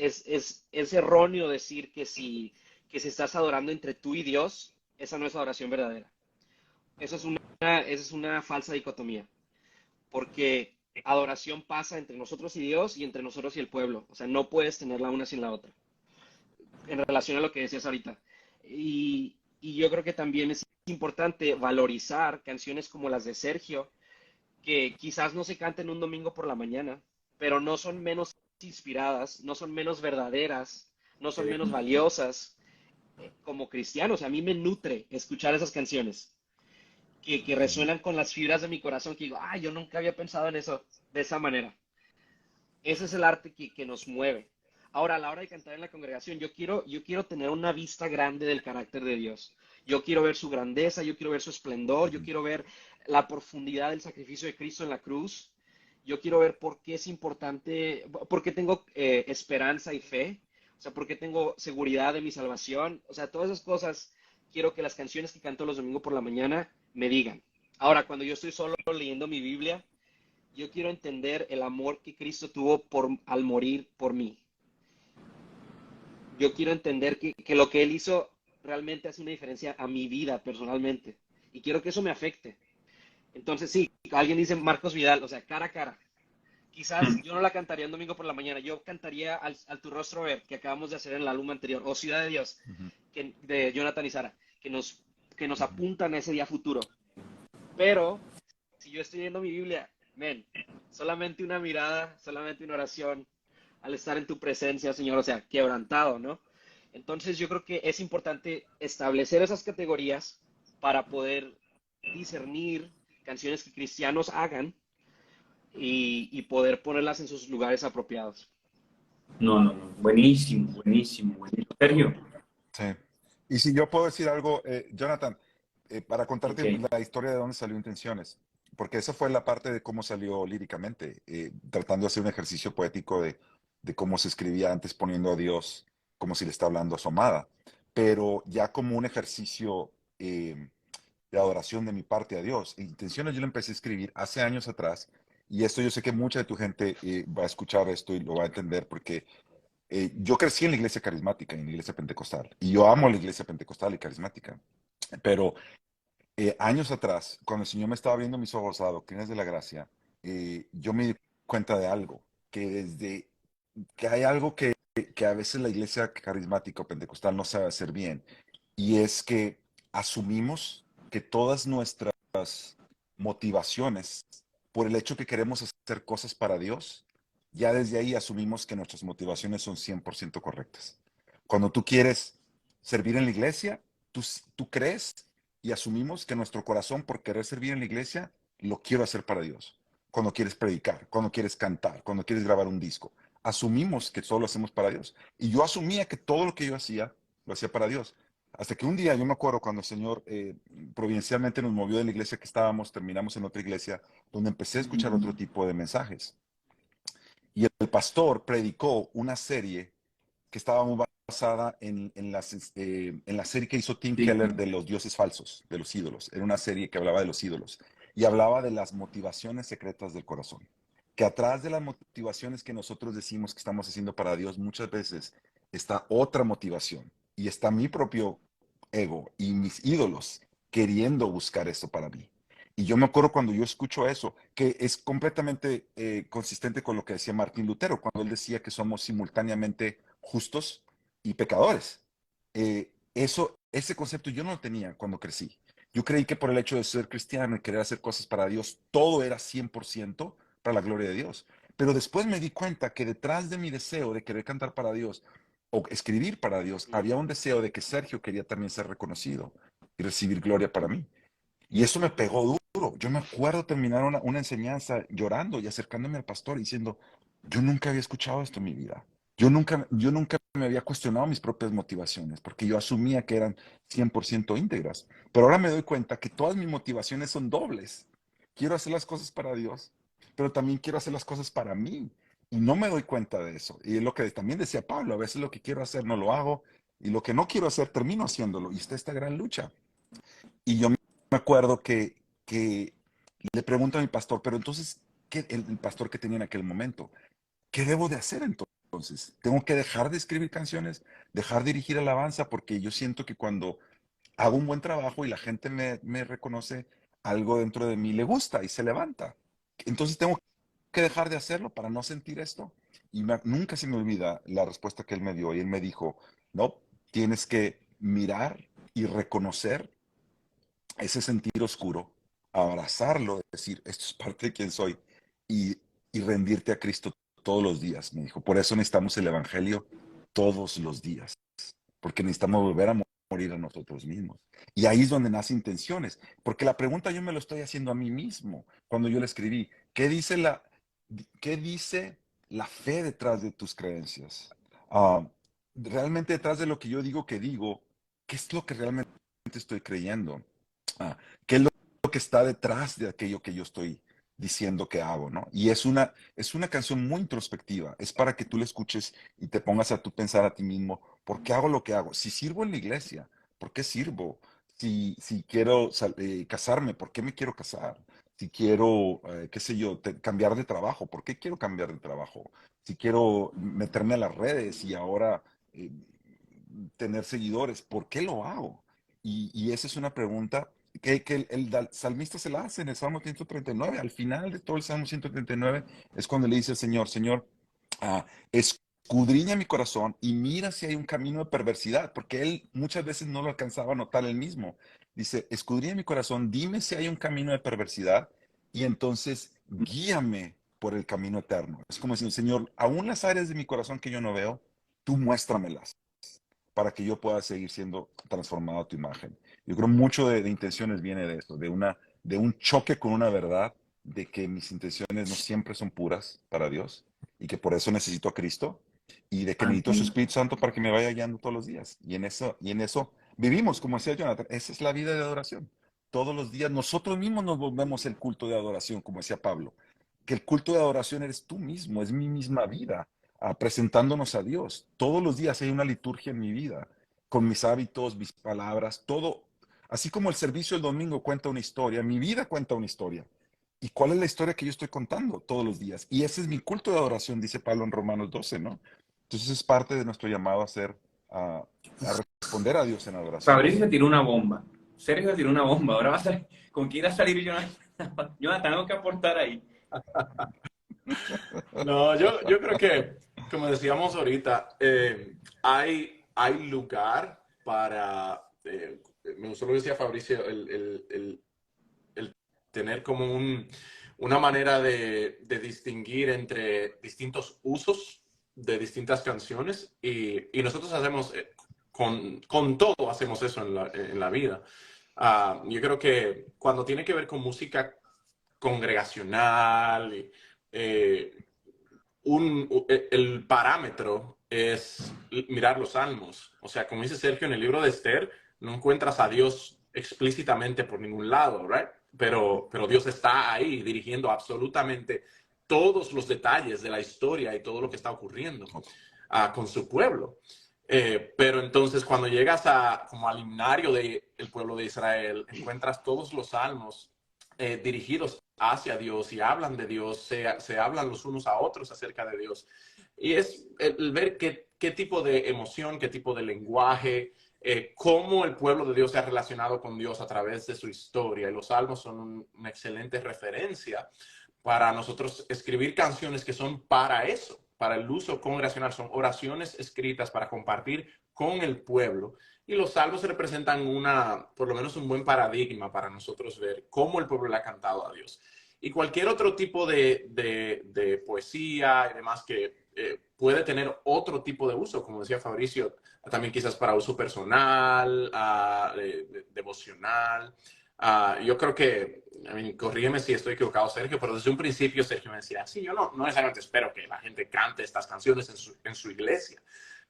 erróneo decir que si estás adorando entre tú y Dios, esa no es adoración verdadera. Esa es una falsa dicotomía, porque adoración pasa entre nosotros y Dios y entre nosotros y el pueblo. O sea, no puedes tener la una sin la otra, en relación a lo que decías ahorita. Y yo creo que también es importante valorizar canciones como las de Sergio, que quizás no se canten un domingo por la mañana, pero no son menos inspiradas, no son menos verdaderas, no son menos valiosas como cristianos. A mí me nutre escuchar esas canciones que resuenan con las fibras de mi corazón, que digo, yo nunca había pensado en eso de esa manera. Ese es el arte que nos mueve. Ahora, a la hora de cantar en la congregación, yo quiero tener una vista grande del carácter de Dios. Yo quiero ver su grandeza, yo quiero ver su esplendor, yo quiero ver la profundidad del sacrificio de Cristo en la cruz. Yo quiero ver por qué es importante, por qué tengo esperanza y fe, o sea, por qué tengo seguridad de mi salvación. O sea, todas esas cosas quiero que las canciones que canto los domingos por la mañana me digan. Ahora, cuando yo estoy solo leyendo mi Biblia, yo quiero entender el amor que Cristo tuvo al morir por mí. Yo quiero entender que lo que Él hizo realmente hace una diferencia a mi vida personalmente. Y quiero que eso me afecte. Entonces, sí, alguien dice Marcos Vidal, o sea, cara a cara. Quizás yo no la cantaría un domingo por la mañana, yo cantaría al Tu Rostro Ver, que acabamos de hacer en el álbum anterior, o Ciudad de Dios, de Jonathan y Sara, que nos apuntan a ese día futuro. Pero, si yo estoy leyendo mi Biblia, solamente una mirada, solamente una oración, al estar en tu presencia, Señor, o sea, quebrantado, ¿no? Entonces yo creo que es importante establecer esas categorías para poder discernir canciones que cristianos hagan y poder ponerlas en sus lugares apropiados. No. Buenísimo, buenísimo, buenísimo. Sergio. Sí. Y si yo puedo decir algo, Jonathan, para contarte Okay. la historia de dónde salió Intenciones, porque esa fue la parte de cómo salió líricamente, tratando de hacer un ejercicio poético de cómo se escribía antes poniendo a Dios como si le está hablando a su amada. pero ya como un ejercicio de adoración de mi parte a Dios. Intenciones yo lo empecé a escribir hace años atrás, y esto yo sé que mucha de tu gente va a escuchar esto y lo va a entender, porque yo crecí en la iglesia carismática, en la iglesia pentecostal, y yo amo la iglesia pentecostal y carismática, pero años atrás, cuando el Señor me estaba abriendo mis ojos a doctrinas de la gracia, yo me di cuenta de algo, que desde que hay algo que a veces la iglesia carismática o pentecostal no sabe hacer bien, y es que asumimos que todas nuestras motivaciones, por el hecho que queremos hacer cosas para Dios, ya desde ahí asumimos que nuestras motivaciones son 100% correctas. Cuando tú quieres servir en la iglesia, tú crees y asumimos que nuestro corazón, por querer servir en la iglesia, lo quiero hacer para Dios. Cuando quieres predicar, cuando quieres cantar, cuando quieres grabar un disco, asumimos que todo lo hacemos para Dios. Y yo asumía que todo lo que yo hacía, lo hacía para Dios. Hasta que un día, yo me acuerdo cuando el Señor providencialmente nos movió de la iglesia que estábamos, terminamos en otra iglesia, donde empecé a escuchar otro tipo de mensajes. Y el pastor predicó una serie que estaba muy basada en la serie que hizo Tim Keller de los dioses falsos, de los ídolos. Era una serie que hablaba de los ídolos y hablaba de las motivaciones secretas del corazón. Que atrás de las motivaciones que nosotros decimos que estamos haciendo para Dios, muchas veces está otra motivación y está mi propio ego y mis ídolos queriendo buscar eso para mí. Y yo me acuerdo cuando yo escucho eso, que es completamente consistente con lo que decía Martín Lutero, cuando él decía que somos simultáneamente justos y pecadores. Ese concepto yo no lo tenía cuando crecí. Yo creí que por el hecho de ser cristiano y querer hacer cosas para Dios, todo era 100% para la gloria de Dios. Pero después me di cuenta que detrás de mi deseo de querer cantar para Dios o escribir para Dios, había un deseo de que Sergio quería también ser reconocido y recibir gloria para mí. Y eso me pegó duro. Yo me acuerdo terminar una enseñanza llorando y acercándome al pastor y diciendo, yo nunca había escuchado esto en mi vida. Yo nunca me había cuestionado mis propias motivaciones porque yo asumía que eran 100% íntegras. Pero ahora me doy cuenta que todas mis motivaciones son dobles. Quiero hacer las cosas para Dios, pero también quiero hacer las cosas para mí. Y no me doy cuenta de eso. Y es lo que también decía Pablo, a veces lo que quiero hacer no lo hago y lo que no quiero hacer termino haciéndolo. Y está esta gran lucha. Y yo me acuerdo que le pregunto a mi pastor, pero entonces, el pastor que tenía en aquel momento, ¿qué debo de hacer entonces? ¿Tengo que dejar de escribir canciones, dejar de dirigir alabanza? Porque yo siento que cuando hago un buen trabajo y la gente me reconoce, algo dentro de mí le gusta y se levanta. Entonces tengo que dejar de hacerlo para no sentir esto. Y nunca se me olvida la respuesta que él me dio. Y él me dijo, no, tienes que mirar y reconocer ese sentir oscuro, abrazarlo, decir, esto es parte de quien soy, y, y rendirte a Cristo todos los días, me dijo. Por eso necesitamos el Evangelio todos los días, porque necesitamos volver a morir a nosotros mismos. Y ahí es donde nace intenciones, porque la pregunta yo me lo estoy haciendo a mí mismo cuando yo la escribí. Qué dice la fe detrás de tus creencias? Ah, realmente detrás de lo que yo digo que digo, ¿qué es lo que realmente estoy creyendo? Ah, ¿qué es lo que está detrás de aquello que yo estoy diciendo que hago, ¿no? Y es una canción muy introspectiva, es para que tú la escuches y te pongas a tú pensar a ti mismo, ¿por qué hago lo que hago? Si sirvo en la iglesia, ¿por qué sirvo? Si quiero casarme, ¿por qué me quiero casar? Si quiero, qué sé yo, cambiar de trabajo, ¿por qué quiero cambiar de trabajo? Si quiero meterme a las redes y ahora eh, tener seguidores, ¿por qué lo hago? Y esa es una pregunta que el salmista se la hace en el Salmo 139. Al final de todo el Salmo 139 es cuando le dice al Señor, Señor, escudriña mi corazón y mira si hay un camino de perversidad, porque él muchas veces no lo alcanzaba a notar él mismo. Dice, escudriña mi corazón, dime si hay un camino de perversidad y entonces guíame por el camino eterno. Es como decir, Señor, aún las áreas de mi corazón que yo no veo, tú muéstramelas para que yo pueda seguir siendo transformado a tu imagen. Yo creo mucho de intenciones viene de esto, de un choque con una verdad, de que mis intenciones no siempre son puras para Dios y que por eso necesito a Cristo y de que necesito su Espíritu Santo para que me vaya guiando todos los días. Y en eso vivimos, como decía Jonathan, esa es la vida de adoración. Todos los días nosotros mismos nos volvemos el culto de adoración, como decía Pablo, que el culto de adoración eres tú mismo, es mi misma vida presentándonos a Dios. Todos los días hay una liturgia en mi vida, con mis hábitos, mis palabras, todo. Así como el servicio del domingo cuenta una historia, mi vida cuenta una historia. ¿Y cuál es la historia que yo estoy contando todos los días? Y ese es mi culto de adoración, dice Pablo en Romanos 12, ¿no? Entonces es parte de nuestro llamado a responder a Dios en adoración. Fabricio se tiró una bomba. Sergio se tiró una bomba. Ahora va a salir. ¿Con quién irá a salir Jonathan? Jonathan, tengo que aportar ahí. No, yo creo que, como decíamos ahorita, hay lugar para, me gustó lo que decía Fabricio, el tener como una manera de distinguir entre distintos usos de distintas canciones y nosotros hacemos, con todo hacemos eso en la vida. Yo creo que cuando tiene que ver con música congregacional, el parámetro es mirar los salmos. O sea, como dice Sergio, en el libro de Esther no encuentras a Dios explícitamente por ningún lado, ¿right? Pero Dios está ahí dirigiendo absolutamente todos los detalles de la historia y todo lo que está ocurriendo con su pueblo. Pero entonces cuando llegas como al himnario del pueblo de Israel, encuentras todos los salmos dirigidos hacia Dios y hablan de Dios, se hablan los unos a otros acerca de Dios. Y es el ver qué tipo de emoción, qué tipo de lenguaje, cómo el pueblo de Dios se ha relacionado con Dios a través de su historia. Y los salmos son una excelente referencia para nosotros escribir canciones que son para eso, para el uso congregacional. Son oraciones escritas para compartir con el pueblo. Y los salmos representan por lo menos un buen paradigma para nosotros ver cómo el pueblo le ha cantado a Dios. Y cualquier otro tipo de poesía y demás que puede tener otro tipo de uso, como decía Fabricio, también quizás para uso personal, devocional. Yo creo que, corrígeme si estoy equivocado, Sergio, pero desde un principio Sergio me decía, sí, yo no necesariamente espero que la gente cante estas canciones en su iglesia,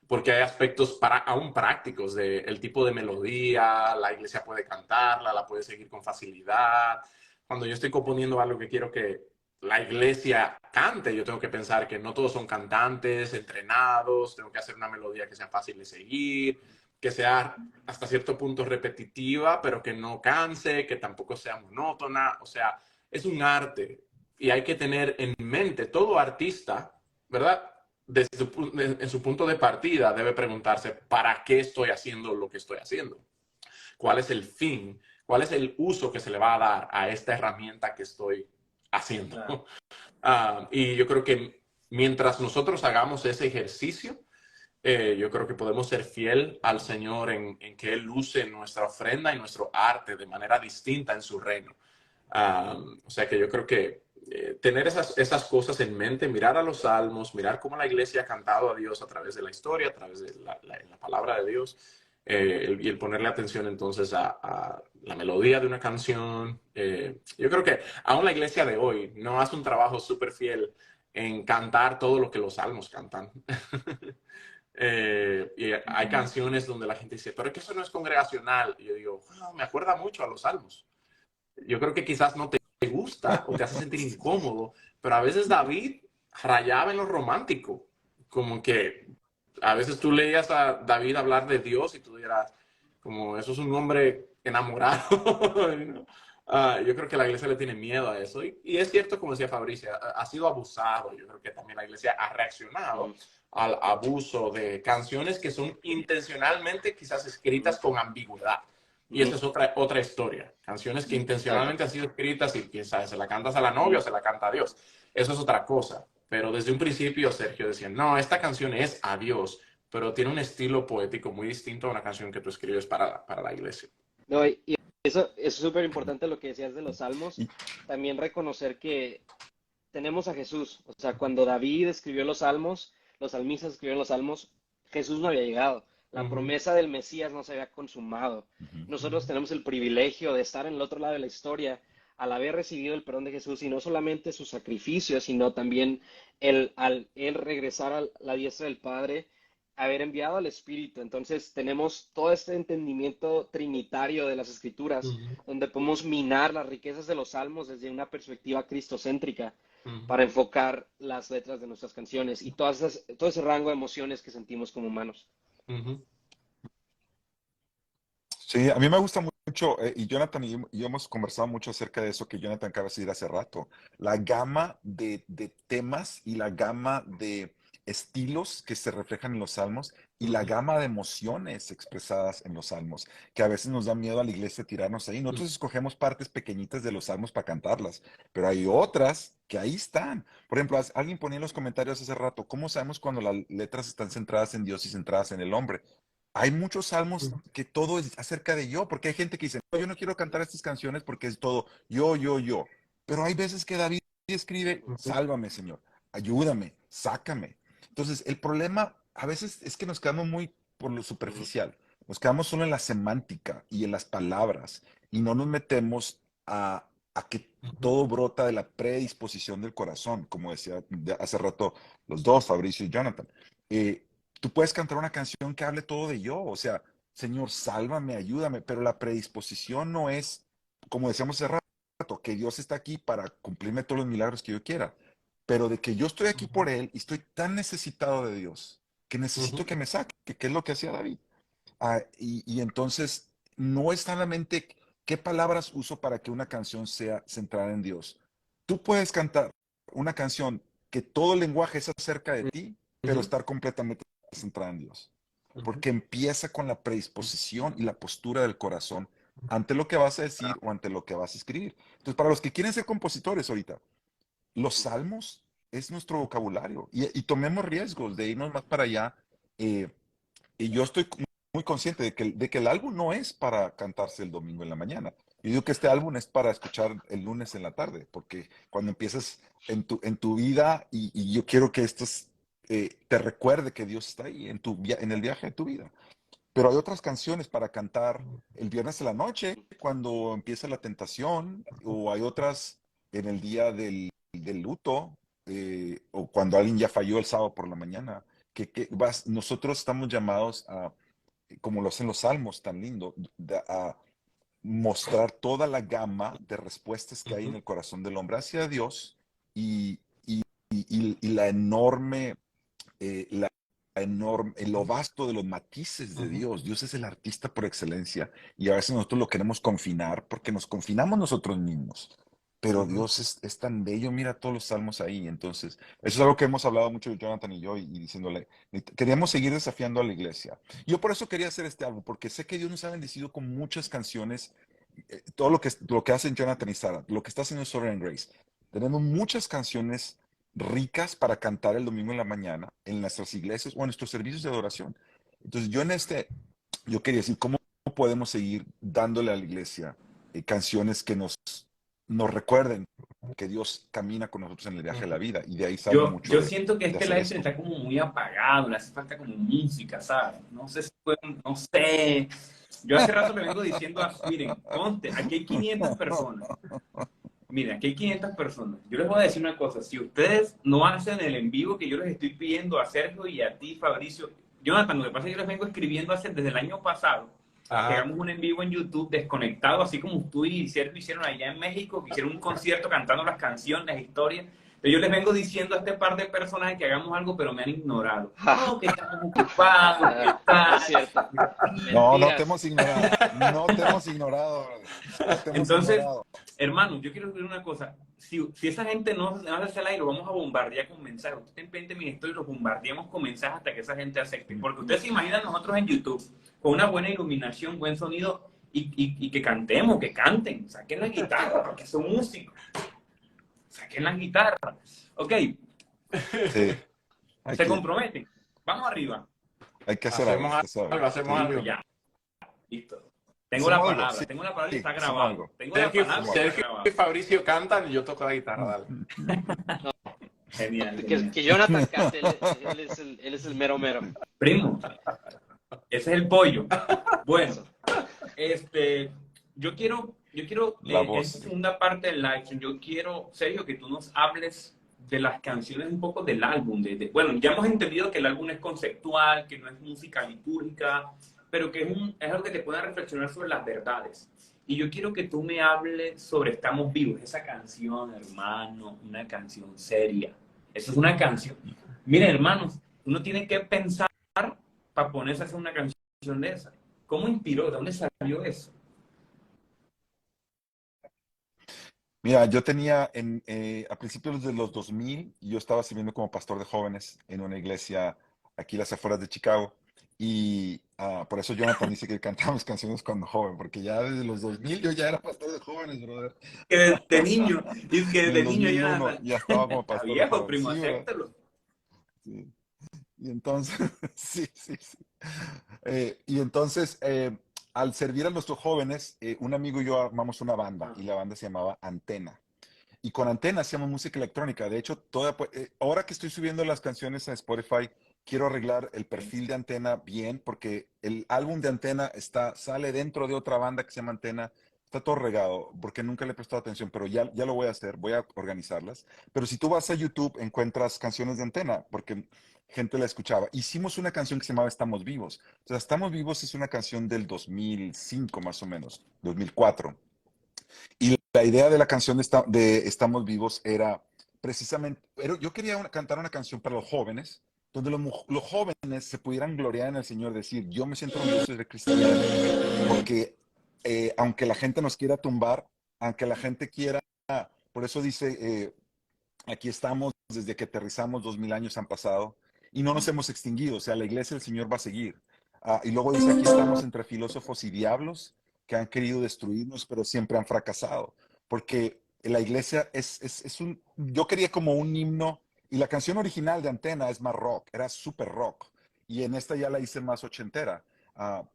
porque hay aspectos aún prácticos del tipo de melodía, la iglesia puede cantarla, la puede seguir con facilidad. Cuando yo estoy componiendo algo que quiero que la iglesia cante, yo tengo que pensar que no todos son cantantes entrenados, tengo que hacer una melodía que sea fácil de seguir, que sea hasta cierto punto repetitiva, pero que no canse, que tampoco sea monótona. O sea, es un arte y hay que tener en mente, todo artista, ¿verdad? En su punto de partida debe preguntarse, ¿para qué estoy haciendo lo que estoy haciendo? ¿Cuál es el fin? ¿Cuál es el uso que se le va a dar a esta herramienta que estoy haciendo? Y yo creo que mientras nosotros hagamos ese ejercicio, yo creo que podemos ser fiel al Señor en que Él use nuestra ofrenda y nuestro arte de manera distinta en su reino. O sea que yo creo que tener esas cosas en mente, mirar a los salmos, mirar cómo la iglesia ha cantado a Dios a través de la historia, a través de la palabra de Dios, y el ponerle atención entonces a la melodía de una canción. Yo creo que aún la iglesia de hoy no hace un trabajo súper fiel en cantar todo lo que los salmos cantan. Y hay canciones donde la gente dice, pero es que eso no es congregacional. Y yo digo, bueno, me acuerda mucho a los salmos. Yo creo que quizás no te gusta o te hace sentir incómodo, pero a veces David rayaba en lo romántico, como que a veces tú leías a David hablar de Dios y tú dirás, como eso es un hombre enamorado. ¿No? Yo creo que la iglesia le tiene miedo a eso y es cierto, como decía Fabricia, ha sido abusado. Yo creo que también la iglesia ha reaccionado al abuso de canciones que son intencionalmente quizás escritas con ambigüedad. Y esa es otra historia. Canciones que intencionalmente han sido escritas y quizás se la cantas a la novia o se la canta a Dios. Eso es otra cosa. Pero desde un principio Sergio decía, no, esta canción es a Dios, pero tiene un estilo poético muy distinto a una canción que tú escribes para la iglesia. No, y eso es súper importante lo que decías de los salmos. También reconocer que tenemos a Jesús. O sea, cuando David escribió los salmos, los salmistas escribieron los salmos, Jesús no había llegado. La promesa del Mesías no se había consumado. Nosotros tenemos el privilegio de estar en el otro lado de la historia al haber recibido el perdón de Jesús y no solamente su sacrificio, sino también al él regresar a la diestra del Padre, haber enviado al Espíritu. Entonces tenemos todo este entendimiento trinitario de las Escrituras, donde podemos minar las riquezas de los salmos desde una perspectiva cristocéntrica para enfocar las letras de nuestras canciones y todo ese rango de emociones que sentimos como humanos. Sí, a mí me gusta mucho, y Jonathan y yo hemos conversado mucho acerca de eso que Jonathan acaba de decir hace rato, la gama de temas y la gama de estilos que se reflejan en los salmos y la Ujú, gama de emociones expresadas en los salmos, que a veces nos da miedo a la iglesia tirarnos ahí. ujú, Nosotros escogemos partes pequeñitas de los salmos para cantarlas, pero hay otras que ahí están. Por ejemplo, alguien ponía en los comentarios hace rato, ¿cómo sabemos cuando las letras están centradas en Dios y centradas en el hombre? Hay muchos salmos ujú, que todo es acerca de yo, porque hay gente que dice, no, yo no quiero cantar estas canciones porque es todo yo, yo, yo. Pero hay veces que David escribe, ujú, sálvame, Señor, ayúdame, sácame. Entonces, el problema a veces es que nos quedamos muy por lo ujú, superficial, nos quedamos solo en la semántica y en las palabras y no nos metemos a que ujú, todo brota de la predisposición del corazón, como decía hace rato los dos, Fabricio y Jonathan. Eh, Tú puedes cantar una canción que hable todo de yo, o sea, Señor, sálvame, ayúdame, pero la predisposición no es, como decíamos hace rato, que Dios está aquí para cumplirme todos los milagros que yo quiera, pero de que yo estoy aquí por Él y estoy tan necesitado de Dios que ujú, necesito que me saque, que es lo que hacía David. Y entonces no es solamente qué palabras uso para que una canción sea centrada en Dios. Tú puedes cantar una canción que todo el lenguaje es acerca de ti, pero ujú, estar completamente centrada en Dios. ujú, Porque empieza con la predisposición y la postura del corazón ante lo que vas a decir o ante lo que vas a escribir. Entonces, para los que quieren ser compositores ahorita, los salmos es nuestro vocabulario y tomemos riesgos de irnos más para allá. eh, y yo estoy muy consciente de que el álbum no es para cantarse el domingo en la mañana. Yo digo que este álbum es para escuchar el lunes en la tarde, porque cuando empiezas en tu vida, y yo quiero que esto te recuerde que Dios está ahí en el viaje de tu vida. Pero hay otras canciones para cantar el viernes en la noche, cuando empieza la tentación, o hay otras en el día del luto, o cuando alguien ya falló el sábado por la mañana. Nosotros estamos llamados a, como lo hacen los salmos tan lindo, a mostrar toda la gama de respuestas que hay en ujú, el corazón del hombre hacia Dios y, y, y la enorme lo vasto de los matices de ujú, Dios. Dios es el artista por excelencia y a veces nosotros lo queremos confinar porque nos confinamos nosotros mismos. Pero ujú, Dios es tan bello, mira todos los salmos ahí. Entonces, eso es algo que hemos hablado mucho Jonathan y yo, y diciéndole, queríamos seguir desafiando a la iglesia. Yo por eso quería hacer este álbum, porque sé que Dios nos ha bendecido con muchas canciones, todo lo que hacen Jonathan y Sarah, lo que está haciendo Sovereign Grace. Tenemos muchas canciones ricas para cantar el domingo en la mañana en nuestras iglesias o en nuestros servicios de adoración. Entonces yo quería decir, ¿cómo podemos seguir dándole a la iglesia canciones que nos recuerden que Dios camina con nosotros en el viaje de la ujú. vida? Y de ahí sale mucho Yo de, siento que de este hacer live esto. está como muy apagado, le hace falta como música, ¿sabes? No sé si no sé. Yo hace rato le vengo diciendo miren, conste, aquí hay 500 personas. Miren, aquí hay 500 personas. Yo les voy a decir una cosa, si ustedes no hacen el en vivo que yo les estoy pidiendo a Sergio y a ti, Fabricio, Jonathan, lo que pasa es que yo les vengo escribiendo desde el año pasado, que Ajá. hagamos un en vivo en YouTube desconectado, así como tú y Sergio hicieron allá en México, que hicieron un concierto cantando las canciones, las historias. Pero yo les vengo diciendo a este par de personas que hagamos algo, pero me han ignorado. No, que estamos ocupados, que No es tal. cierto. No, no te hemos Mentiras. ignorado. No te hemos ignorado, brother. No te hemos Entonces, ignorado. hermano, yo quiero decir una cosa. Si esa gente no hace el aire, lo vamos a bombardear con mensajes. Usted ten pendiente mi esto y lo bombardeamos con mensajes hasta que esa gente acepte. Porque usted se imagina nosotros en YouTube, con una buena iluminación, buen sonido, y que cantemos, que canten. Saquen la guitarra, porque son músicos. Saquen la guitarra. Ok, Sí, hay se que, comprometen. Vamos arriba. hay que hacer algo, Hacemos hay que hacer algo, algo. hacemos Sí, Listo, algo. ya. Listo. hacemos algo. Sí, Tengo la palabra y está hacemos grabado. algo. Tengo la Sergio, palabra y Hacemos está algo. Sergio y grabado. Fabricio cantan y yo toco la guitarra, dale. Genial, Que, genial. que Jonathan cante, él es el mero mero. Primo, ese es el pollo. Bueno, Eso. este, yo quiero La en voz. esta segunda parte del live, yo quiero, Sergio, que tú nos hables de las canciones un poco del álbum. Bueno, ya hemos entendido que el álbum es conceptual, que no es música litúrgica, pero que es algo que te pueda reflexionar sobre las verdades. Y yo quiero que tú me hables sobre Estamos Vivos, esa canción, hermano, una canción seria. Eso es una canción. Miren, hermanos, uno tiene que pensar para ponerse a hacer una canción de esa. ¿Cómo inspiró? ¿De dónde salió eso? Mira, yo tenía a principios de los 2000, yo estaba sirviendo como pastor de jóvenes en una iglesia aquí a las afueras de Chicago. Y por eso Jonathan dice que cantábamos canciones cuando joven, porque ya desde los 2000 yo ya era pastor de jóvenes, brother. Que desde niño, dice que En el desde niño 2001 Jonathan, ya estaba como está pastor de viejo, jóvenes, primo, sí, ¿verdad? acéptalo. Sí. Y entonces, sí, sí, sí. Y entonces, al servir a nuestros jóvenes, un amigo y yo armamos una banda Ah, y la banda se llamaba Antena. Y con Antena hacíamos música electrónica. De hecho, ahora que estoy subiendo las canciones a Spotify, quiero arreglar el ok. perfil de Antena bien, porque el álbum de Antena sale dentro de otra banda que se llama Antena. Está todo regado, porque nunca le he prestado atención, pero ya lo voy a hacer, voy a organizarlas. Pero si tú vas a YouTube, encuentras canciones de Antena, porque gente la escuchaba. Hicimos una canción que se llamaba Estamos Vivos. O sea, Estamos Vivos es una canción del 2005 más o menos, 2004. Y la idea de la canción de Estamos Vivos era precisamente, yo quería cantar una canción para los jóvenes, donde los jóvenes se pudieran gloriar en el Señor, decir, yo me siento orgulloso de cristiano, porque aunque la gente nos quiera tumbar, aunque la gente quiera, por eso dice, aquí estamos desde que aterrizamos, 2000 años han pasado y no nos hemos extinguido, o sea, la iglesia del Señor va a seguir. Y luego dice, aquí estamos entre filósofos y diablos que han querido destruirnos, pero siempre han fracasado, porque la iglesia yo quería como un himno, y la canción original de Antena es más rock, era súper rock, y en esta ya la hice más ochentera,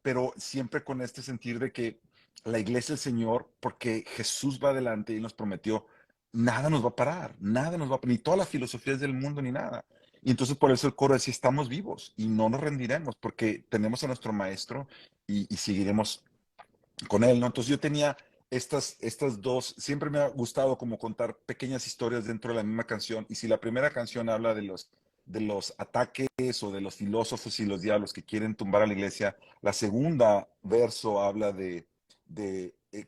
pero siempre con este sentir de que la iglesia del Señor, porque Jesús va adelante y nos prometió nada nos va a parar, nada nos va a parar, ni todas las filosofías del mundo, ni nada. Y entonces por eso el coro decía, estamos vivos y no nos rendiremos porque tenemos a nuestro maestro y seguiremos con él, ¿no? Entonces yo tenía estas dos, siempre me ha gustado como contar pequeñas historias dentro de la misma canción. Y si la primera canción habla de los ataques o de los filósofos y los diablos que quieren tumbar a la iglesia, la segunda verso habla de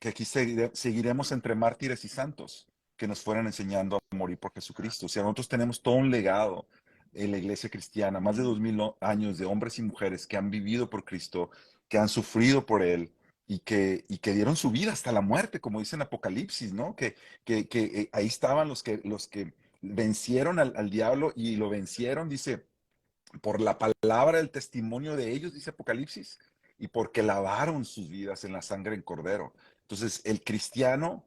que aquí seguiremos entre mártires y santos que nos fueran enseñando a morir por Jesucristo. O sea, nosotros tenemos todo un legado en la iglesia cristiana, más de 2000 años de hombres y mujeres que han vivido por Cristo, que han sufrido por Él y que dieron su vida hasta la muerte, como dice en Apocalipsis, ¿no? Que ahí estaban los que vencieron al diablo y lo vencieron, dice, por la palabra del testimonio de ellos, dice Apocalipsis, y porque lavaron sus vidas en la sangre del Cordero. Entonces, el cristiano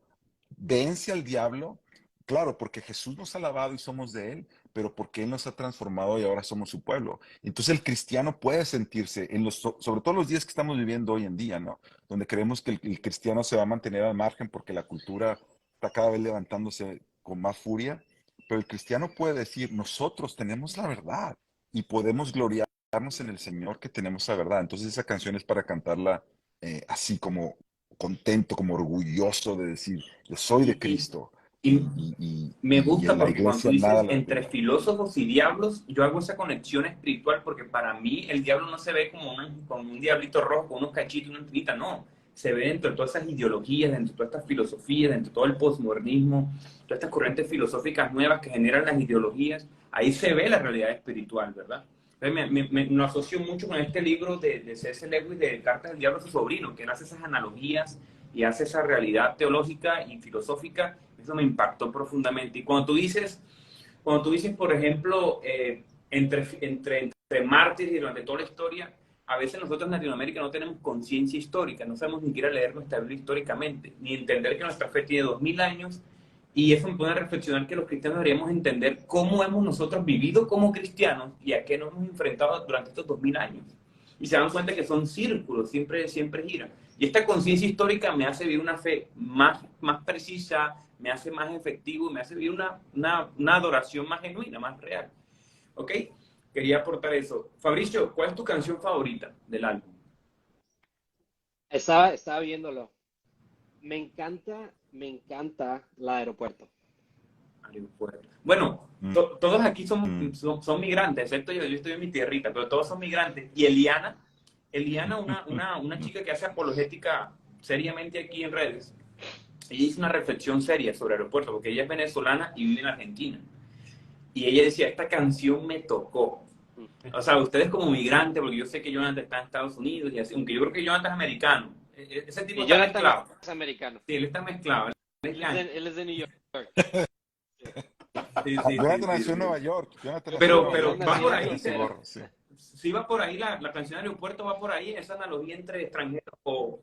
vence al diablo, claro, porque Jesús nos ha lavado y somos de Él, pero porque Él nos ha transformado y ahora somos su pueblo. Entonces, el cristiano puede sentirse, sobre todo los días que estamos viviendo hoy en día, ¿no? Donde creemos que el cristiano se va a mantener al margen porque la cultura está cada vez levantándose con más furia, pero el cristiano puede decir, nosotros tenemos la verdad y podemos gloriarnos en el Señor que tenemos la verdad. Entonces esa canción es para cantarla así como contento, como orgulloso de decir, yo soy de Y, y, Cristo y me y gusta en la porque cuando tú iglesia nada dices lo entre detiene. filósofos y diablos, yo hago esa conexión espiritual porque para mí el diablo no se ve como un diablito rojo con unos cachitos y una antenita, no. Se ve dentro de todas esas ideologías, dentro de todas estas filosofías, dentro de todo el posmodernismo, todas estas corrientes filosóficas nuevas que generan las ideologías. Ahí se ve la realidad espiritual, ¿verdad? Entonces me asocio mucho con este libro de C.S. Lewis de Cartas del Diablo a su sobrino, que él hace esas analogías y hace esa realidad teológica y filosófica. Eso me impactó profundamente. Y cuando tú dices, por ejemplo, entre mártires y durante toda la historia, a veces nosotros en Latinoamérica no tenemos conciencia histórica, no sabemos ni siquiera leer nuestra Biblia históricamente, ni entender que nuestra fe tiene 2000 años. Y eso me pone a reflexionar que los cristianos deberíamos entender cómo hemos nosotros vivido como cristianos y a qué nos hemos enfrentado durante estos 2000 años. Y se dan cuenta que son círculos, siempre, siempre giran. Y esta conciencia histórica me hace vivir una fe más precisa, me hace más efectivo, me hace vivir una adoración más genuina, más real. ¿Ok? Quería aportar eso. Fabricio, ¿cuál es tu canción favorita del álbum? Estaba viéndolo. Me encanta la aeropuerto. Aeropuerto. Bueno, Mm, todos aquí mm, son migrantes, excepto yo estoy en mi tierrita, pero todos son migrantes. Y Eliana, una chica que hace apologética seriamente aquí en redes, ella hizo una reflexión seria sobre aeropuerto, porque ella es venezolana y vive en Argentina. Y ella decía, esta canción me tocó. O sea, ustedes como migrantes, porque yo sé que Jonathan está en Estados Unidos y así, aunque yo creo que Jonathan es americano. Ese tipo Y está Jonathan mezclado. es americano. Sí, él está mezclado. Él es yankee. Él es de New York. Sí. Sí, sí, sí, Jonathan nació en sí. Nueva York. Jonathan Yo nació en creo Nueva que Pero York. él va nació por en ahí, Nueva Su York. gorro, sí. sí va por ahí, la canción de aeropuerto va por ahí, esa analogía entre extranjeros o...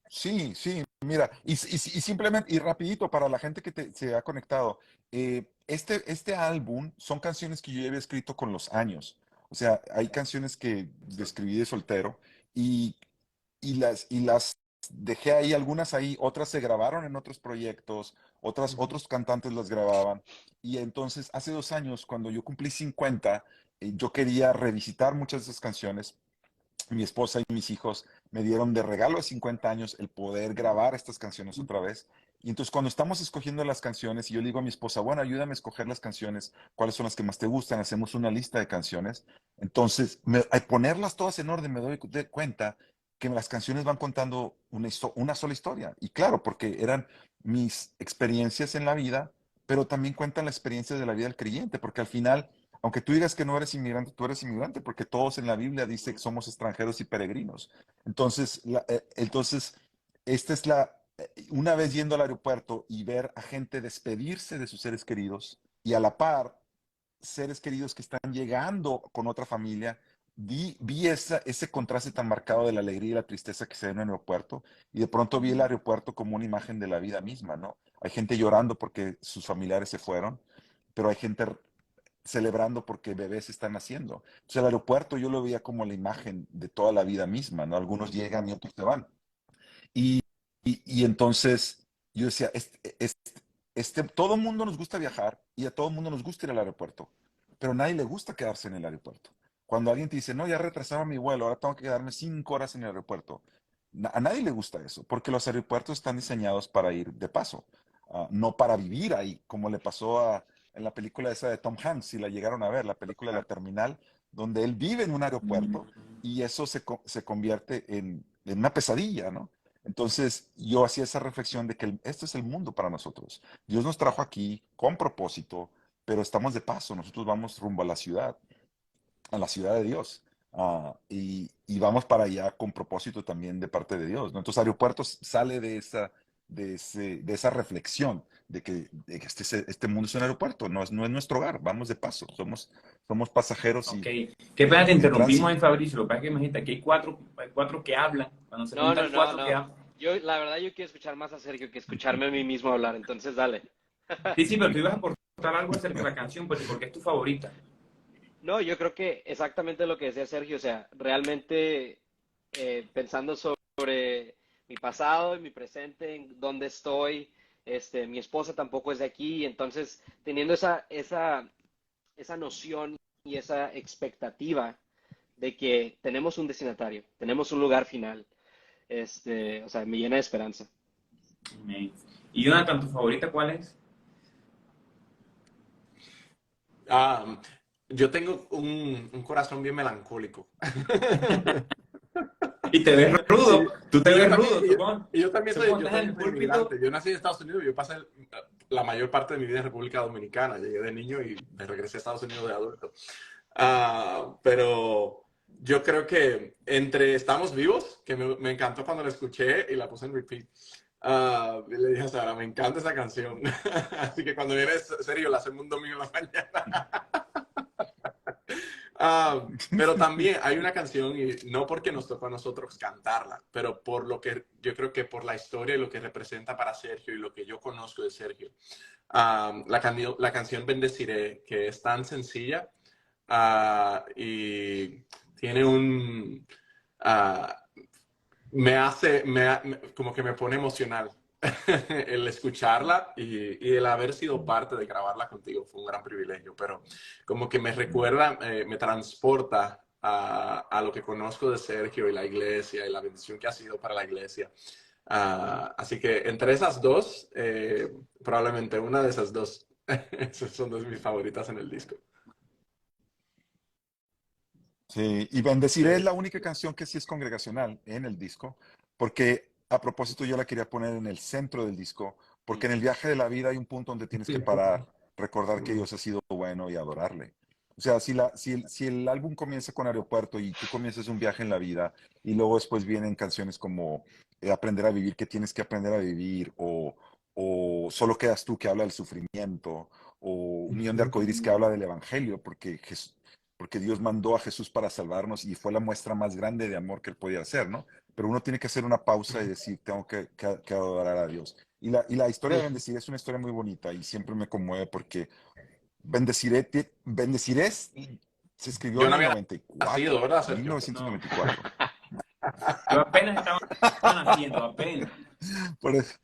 Sí, sí, mira, y simplemente, y rapidito para la gente que se ha conectado, este álbum son canciones que yo ya había escrito con los años. O sea, hay canciones que escribí de soltero y, y las dejé ahí, algunas ahí, otras se grabaron en otros proyectos, otros cantantes las grababan. Y entonces, hace 2 años, cuando yo cumplí 50, yo quería revisitar muchas de esas canciones. Mi esposa y mis hijos me dieron de regalo de 50 años el poder grabar estas canciones otra vez. Y entonces cuando estamos escogiendo las canciones, y yo le digo a mi esposa, bueno, ayúdame a escoger las canciones, cuáles son las que más te gustan, hacemos una lista de canciones. Entonces, al ponerlas todas en orden, me doy de cuenta que las canciones van contando una sola historia. Y claro, porque eran mis experiencias en la vida, pero también cuentan la experiencia de la vida del creyente, porque al final aunque tú digas que no eres inmigrante, tú eres inmigrante, porque todos en la Biblia dice que somos extranjeros y peregrinos. Entonces, esta es una vez yendo al aeropuerto y ver a gente despedirse de sus seres queridos y a la par seres queridos que están llegando con otra familia, vi ese contraste tan marcado de la alegría y la tristeza que se ve en el aeropuerto y de pronto vi el aeropuerto como una imagen de la vida misma, ¿no? Hay gente llorando porque sus familiares se fueron, pero hay gente celebrando porque bebés están naciendo. Entonces el aeropuerto yo lo veía como la imagen de toda la vida misma, ¿no? Algunos llegan y otros se van. Y, y entonces yo decía, todo el mundo nos gusta viajar y a todo el mundo nos gusta ir al aeropuerto, pero a nadie le gusta quedarse en el aeropuerto. Cuando alguien te dice, no, ya retrasaron mi vuelo, ahora tengo que quedarme 5 horas en el aeropuerto. A nadie le gusta eso, porque los aeropuertos están diseñados para ir de paso, no para vivir ahí, como le pasó en la película esa de Tom Hanks, si la llegaron a ver, la película de La Terminal, donde él vive en un aeropuerto y eso se convierte en una pesadilla, ¿no? Entonces yo hacía esa reflexión de que este es el mundo para nosotros. Dios nos trajo aquí con propósito, pero estamos de paso, nosotros vamos rumbo a la ciudad de Dios. Y vamos para allá con propósito también de parte de Dios, ¿no? Entonces, aeropuertos sale de esa reflexión de que este mundo es un aeropuerto, no es nuestro hogar, vamos de paso, somos pasajeros Ok. y Qué pena, te en interrumpimos tránsito. en Fabricio. Lo que pasa es que imagínate, aquí hay cuatro que hablan. Cuando se No, no, juntan no, cuatro que no. hablan. La verdad, yo quiero escuchar más a Sergio que escucharme a mí mismo hablar, entonces dale. Sí, sí, pero tú ibas a aportar algo acerca de la canción, pues, porque es tu favorita. No, yo creo que exactamente lo que decía Sergio, o sea, realmente pensando sobre mi pasado y mi presente, en dónde estoy, mi esposa tampoco es de aquí, entonces teniendo esa noción y esa expectativa de que tenemos un destinatario, tenemos un lugar final, o sea, me llena de esperanza. Amén. Y Jonathan, ¿tu favorita cuál es? Ah, yo tengo un corazón bien melancólico. Y te ves Sí, rudo, tú te y yo ves también, rudo, y tú yo, cuando, y yo también tú soy, cuando yo estás en también el soy púlpito. inmigrante. Yo nací en Estados Unidos, yo pasé la mayor parte de mi vida en República Dominicana. Llegué de niño y me regresé a Estados Unidos de adulto. Pero yo creo que entre Estamos Vivos, que me encantó cuando la escuché y la puse en repeat. Y le dije a Sara, me encanta esa canción. Así que cuando viene serio, la hacemos un domingo en la mañana. Pero también hay una canción, y no porque nos tocó a nosotros cantarla, pero por lo que yo creo que por la historia y lo que representa para Sergio y lo que yo conozco de Sergio. La canción Bendeciré, que es tan sencilla y tiene ah, como que me pone emocional el escucharla y el haber sido parte de grabarla contigo fue un gran privilegio, pero como que me recuerda, me transporta a lo que conozco de Sergio y la iglesia y la bendición que ha sido para la iglesia. Así que entre esas dos, probablemente una de esas dos, esas son dos de mis favoritas en el disco. Sí, y Bendeciré es la única canción que sí es congregacional en el disco, porque a propósito yo la quería poner en el centro del disco, porque en el viaje de la vida hay un punto donde tienes que parar, recordar que Dios ha sido bueno y adorarle. O sea, si el álbum comienza con Aeropuerto y tú comienzas un viaje en la vida y luego después vienen canciones como Aprender a vivir, que tienes que aprender a vivir, o Solo quedas tú, que habla del sufrimiento, o Un millón de arcoíris, que habla del Evangelio, porque Dios mandó a Jesús para salvarnos y fue la muestra más grande de amor que él podía hacer, ¿no? Pero uno tiene que hacer una pausa y decir, tengo que adorar a Dios. Y la historia de Sí. Bendecir es una historia muy bonita y siempre me conmueve porque Bendeciré se escribió Yo en no el había noventa y nacido, cuatro ¿verdad, mil Sergio? novecientos No, noventa y cuatro yo apenas estaba naciendo, apenas. Por eso,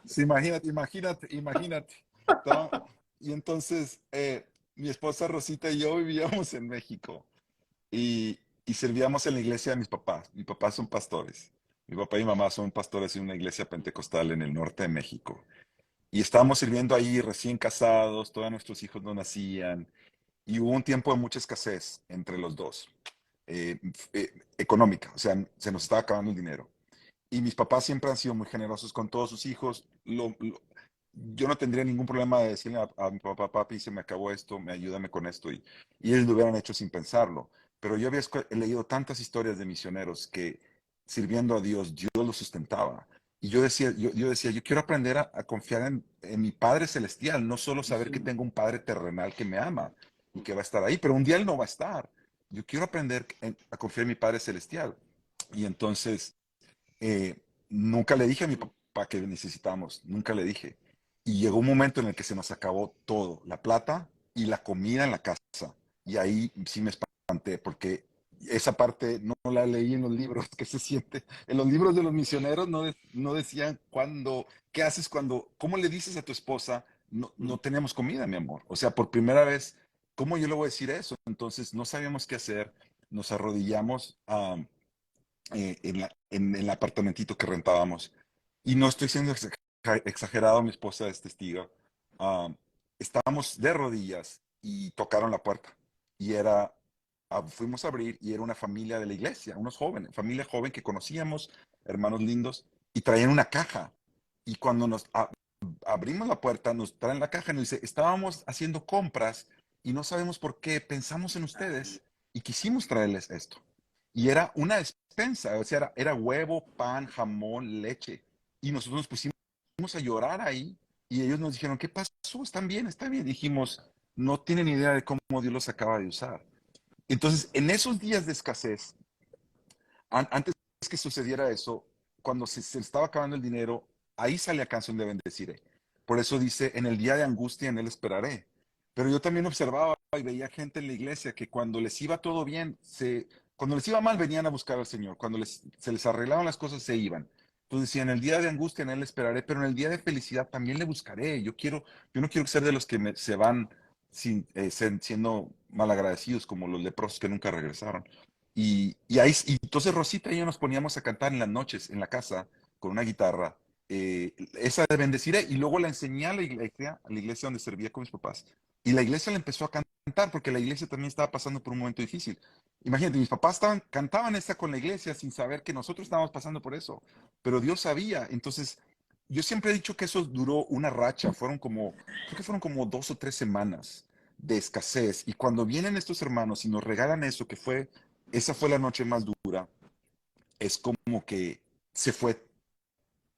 sí, imagínate. Estaba- y entonces, mi esposa Rosita y yo vivíamos en México y servíamos en la iglesia de mis papás. Mis papás son pastores. Mi papá y mi mamá son pastores en una iglesia pentecostal en el norte de México. Y estábamos sirviendo ahí recién casados, todos nuestros hijos no nacían. Y hubo un tiempo de mucha escasez entre los dos, económica, o sea, se nos estaba acabando el dinero. Y mis papás siempre han sido muy generosos con todos sus hijos. Yo no tendría ningún problema de decirle a mi papá, papi, se me acabó esto, ayúdame con esto. Y ellos lo hubieran hecho sin pensarlo. Pero yo había leído tantas historias de misioneros que sirviendo a Dios los sustentaba. Y yo decía, yo quiero aprender a confiar en mi Padre Celestial, no solo saber que tengo un Padre terrenal que me ama y que va a estar ahí, pero un día Él no va a estar. Yo quiero aprender a confiar en mi Padre Celestial. Y entonces eh, nunca le dije a mi papá que necesitábamos, nunca le dije. Y llegó un momento en el que se nos acabó todo, la plata y la comida en la casa. Y ahí sí me espanté, porque esa parte no la leí en los libros, que se siente. En los libros de los misioneros no decían qué haces cuando, cómo le dices a tu esposa, no tenemos comida, mi amor. O sea, por primera vez, ¿cómo yo le voy a decir eso? Entonces no sabíamos qué hacer, nos arrodillamos en el apartamentito que rentábamos. Y no estoy siendo exagerado, mi esposa es testigo. Ah, Estábamos de rodillas y tocaron la puerta. Y fuimos a abrir y era una familia de la iglesia, unos jóvenes, familia joven que conocíamos, hermanos lindos, y traían una caja. Y cuando abrimos la puerta, nos traen la caja y nos dice, estábamos haciendo compras y no sabemos por qué, pensamos en ustedes y quisimos traerles esto. Y era una despensa, o sea, era huevo, pan, jamón, leche. Y nosotros nos pusimos a llorar ahí y ellos nos dijeron, ¿qué pasó? ¿Están bien? ¿Están bien? Dijimos, no tienen idea de cómo Dios los acaba de usar. Entonces, en esos días de escasez, antes que sucediera eso, cuando se estaba acabando el dinero, ahí sale la canción de Bendeciré. Por eso dice, en el día de angustia en él esperaré. Pero yo también observaba y veía gente en la iglesia que cuando les iba todo bien, cuando les iba mal venían a buscar al Señor. Cuando se les arreglaban las cosas, se iban. Entonces decía, en el día de angustia en él esperaré, pero en el día de felicidad también le buscaré. Yo no quiero ser de los que se van siendo malagradecidos como los leprosos que nunca regresaron. Y entonces Rosita y yo nos poníamos a cantar en las noches en la casa con una guitarra, esa de Bendeciré, y luego la enseñé a la iglesia donde servía con mis papás. Y la iglesia la empezó a cantar porque la iglesia también estaba pasando por un momento difícil. Imagínate, mis papás cantaban esta con la iglesia sin saber que nosotros estábamos pasando por eso, pero Dios sabía. Entonces, yo siempre he dicho que eso duró una racha, creo que fueron como 2 o 3 semanas de escasez. Y cuando vienen estos hermanos y nos regalan eso, esa fue la noche más dura, es como que se fue,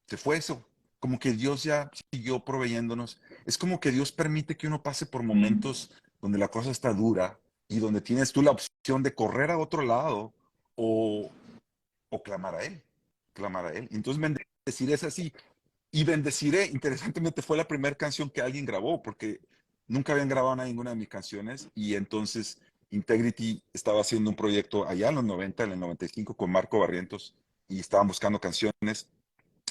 se fue eso, como que Dios ya siguió proveyéndonos. Es como que Dios permite que uno pase por momentos donde la cosa está dura y donde tienes tú la opción de correr a otro lado o, o clamar a Él, clamar a Él. Y entonces bendeciré es así. Y Bendeciré, interesantemente, fue la primera canción que alguien grabó, porque nunca habían grabado ninguna de mis canciones. Y entonces Integrity estaba haciendo un proyecto allá en los 90, en el 95, con Marco Barrientos, y estaban buscando canciones.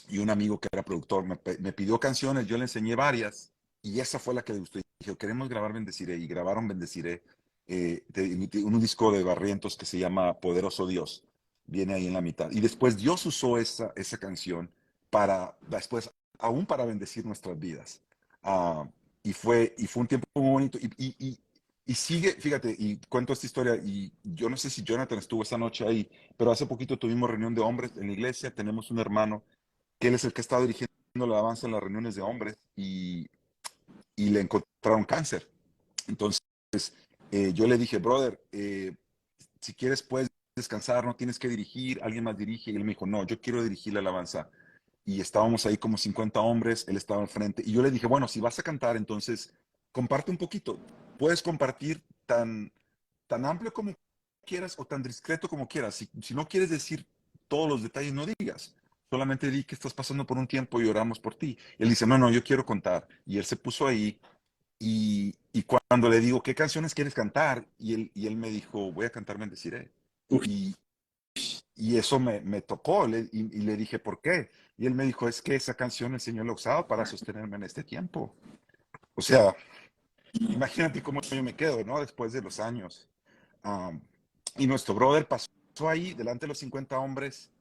Y un amigo que era productor me pidió canciones, yo le enseñé varias, y esa fue la que le gustó. Y dije, queremos grabar Bendeciré, y grabaron Bendeciré, un disco de Barrientos que se llama Poderoso Dios, viene ahí en la mitad. Y después Dios usó esa canción después, aún para bendecir nuestras vidas. Ah, y fue un tiempo muy bonito. Y sigue, fíjate, y cuento esta historia, y yo no sé si Jonathan estuvo esa noche ahí, pero hace poquito tuvimos reunión de hombres en la iglesia, tenemos un hermano que él es el que está dirigiendo la alabanza en las reuniones de hombres y le encontraron cáncer. Entonces, Yo le dije, brother, si quieres puedes descansar, no tienes que dirigir, alguien más dirige. Y él me dijo, no, yo quiero dirigir la alabanza. Y estábamos ahí como 50 hombres, él estaba al frente. Y yo le dije, bueno, si vas a cantar, entonces comparte un poquito. Puedes compartir tan amplio como quieras o tan discreto como quieras. Si no quieres decir todos los detalles, no digas. Solamente di que estás pasando por un tiempo y oramos por ti. Y él dice, no, no, yo quiero contar. Y él se puso ahí y cuando le digo, ¿qué canciones quieres cantar? Y él me dijo, voy a cantar Bendeciré. Uf, Y, y eso me tocó y le dije, ¿por qué? Y él me dijo, es que esa canción el Señor la usaba para sostenerme en este tiempo. O sea, imagínate cómo yo me quedo, ¿no? Después de los años. Um, y nuestro brother pasó ahí delante de los 50 hombres,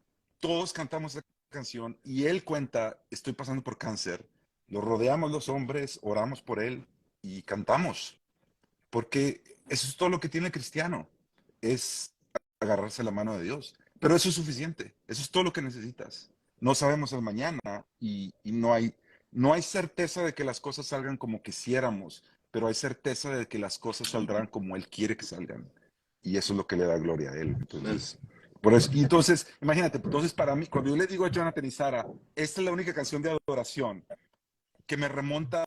todos cantamos esa canción y él cuenta, estoy pasando por cáncer, lo rodeamos los hombres, oramos por él y cantamos, porque eso es todo lo que tiene el cristiano, es agarrarse la mano de Dios. Pero eso es suficiente, eso es todo lo que necesitas. No sabemos el mañana y no hay certeza de que las cosas salgan como quisiéramos, pero hay certeza de que las cosas saldrán como Él quiere que salgan. Y eso es lo que le da gloria a Él. Entonces, por eso, y entonces, imagínate, entonces para mí, cuando yo le digo a Jonathan y Sara, esta es la única canción de adoración que me remonta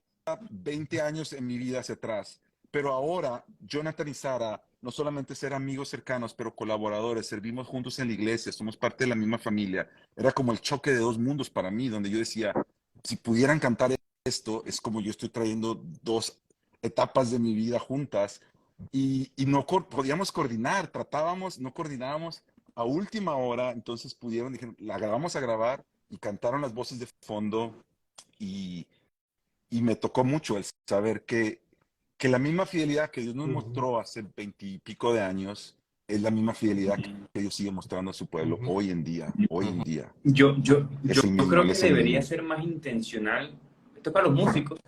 20 años en mi vida hacia atrás. Pero ahora, Jonathan y Sara, no solamente ser amigos cercanos, pero colaboradores, servimos juntos en la iglesia, somos parte de la misma familia. Era como el choque de dos mundos para mí, donde yo decía, si pudieran cantar esto, es como yo estoy trayendo dos etapas de mi vida juntas y no podíamos coordinar, tratábamos, no coordinábamos a última hora, entonces dijeron, la grabamos a grabar y cantaron las voces de fondo y me tocó mucho el saber que la misma fidelidad que Dios nos mostró hace 20 y pico de años es la misma fidelidad que Dios sigue mostrando a su pueblo hoy en día, hoy en día. Es el yo mismo, creo Él que es el debería mismo. ser más intencional, esto es para los músicos,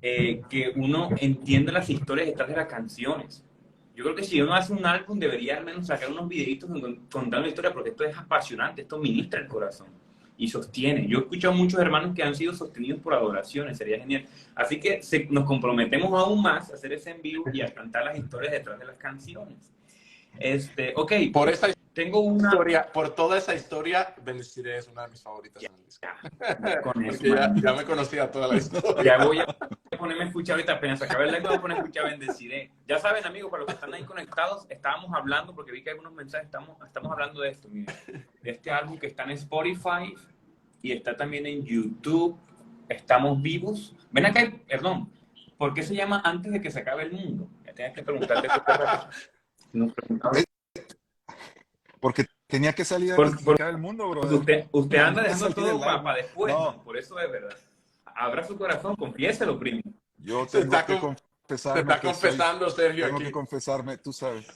que uno entienda las historias detrás de las canciones. Yo creo que si uno hace un álbum debería al menos sacar unos videitos contando la historia, porque esto es apasionante, esto ministra el corazón y sostiene. Yo he escuchado a muchos hermanos que han sido sostenidos por adoraciones, sería genial. Así que nos comprometemos aún más a hacer ese en vivo y a cantar las historias detrás de las canciones. Ok, Por esa tengo una... historia, por toda esa historia, Bendeciré es una de mis favoritas en el disco. Con eso, Porque ya me conocía toda la historia. ya voy a ponerme a escuchar ahorita, apenas acabe el live, me voy a poner a escuchar Bendeciré. Ya saben, amigos, para los que están ahí conectados, estábamos hablando, porque vi que hay algunos mensajes, estamos hablando de esto, miren, de este álbum que está en Spotify y está también en YouTube. Estamos vivos. Ven acá, perdón, ¿por qué se llama Antes de que se acabe el mundo? Ya tienes que preguntarte eso. Nos preguntamos. Porque tenía que salir antes de que Porque acabe el mundo, brother. usted anda Tenía que dejando salir todo el live. para después, No, ¿no? Por eso es verdad. Abra su corazón, confiéselo, primero. yo Se tengo que se confesarme está que confesando, Sergio, tengo aquí. que confesarme, tú sabes.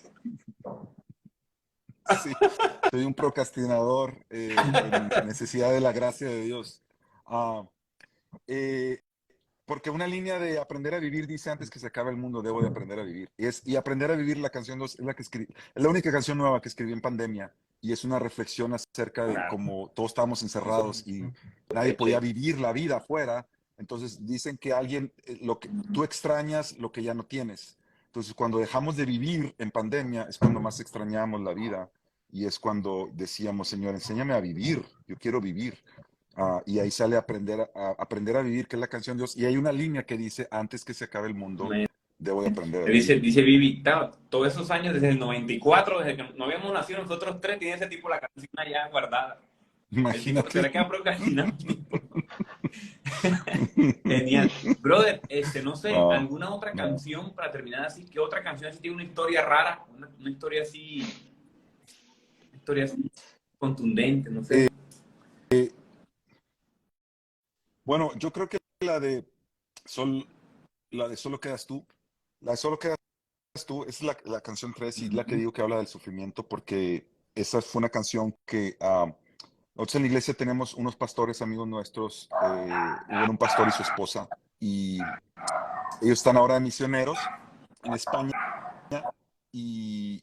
Sí, soy un procrastinador en necesidad de la gracia de Dios. Ah, eh, porque una línea de aprender a vivir dice antes que se acabe el mundo, debo de aprender a vivir. Y aprender a vivir, la canción 2 es la que escribí, es la única canción nueva que escribí en pandemia. Y es una reflexión acerca de Claro. cómo todos estábamos encerrados y nadie podía vivir la vida afuera. Entonces dicen que lo que tú extrañas lo que ya no tienes. Entonces cuando dejamos de vivir en pandemia es cuando más extrañamos la vida. Y es cuando decíamos, Señor, enséñame a vivir, yo quiero vivir. Y ahí sale aprender a vivir, que es la canción de Dios. Y hay una línea que dice, antes que se acabe el mundo, debo de aprender a vivir. Dice Vivi, todos esos años, desde el 94, desde que no habíamos nacido nosotros tres, tiene ese tipo la canción allá guardada. El tipo se le Imagínate. queda procrastinando. Genial. Brother, no sé, ¿alguna otra canción para terminar así? ¿Qué otra canción así tiene una historia rara? Una historia así contundente, no sé. Bueno, yo creo que la de Solo quedas tú, la de Solo quedas tú, es la canción 3 y la que digo que habla del sufrimiento, porque esa fue una canción que nosotros en la iglesia tenemos unos pastores amigos nuestros, hubo un pastor y su esposa, y ellos están ahora misioneros en España, y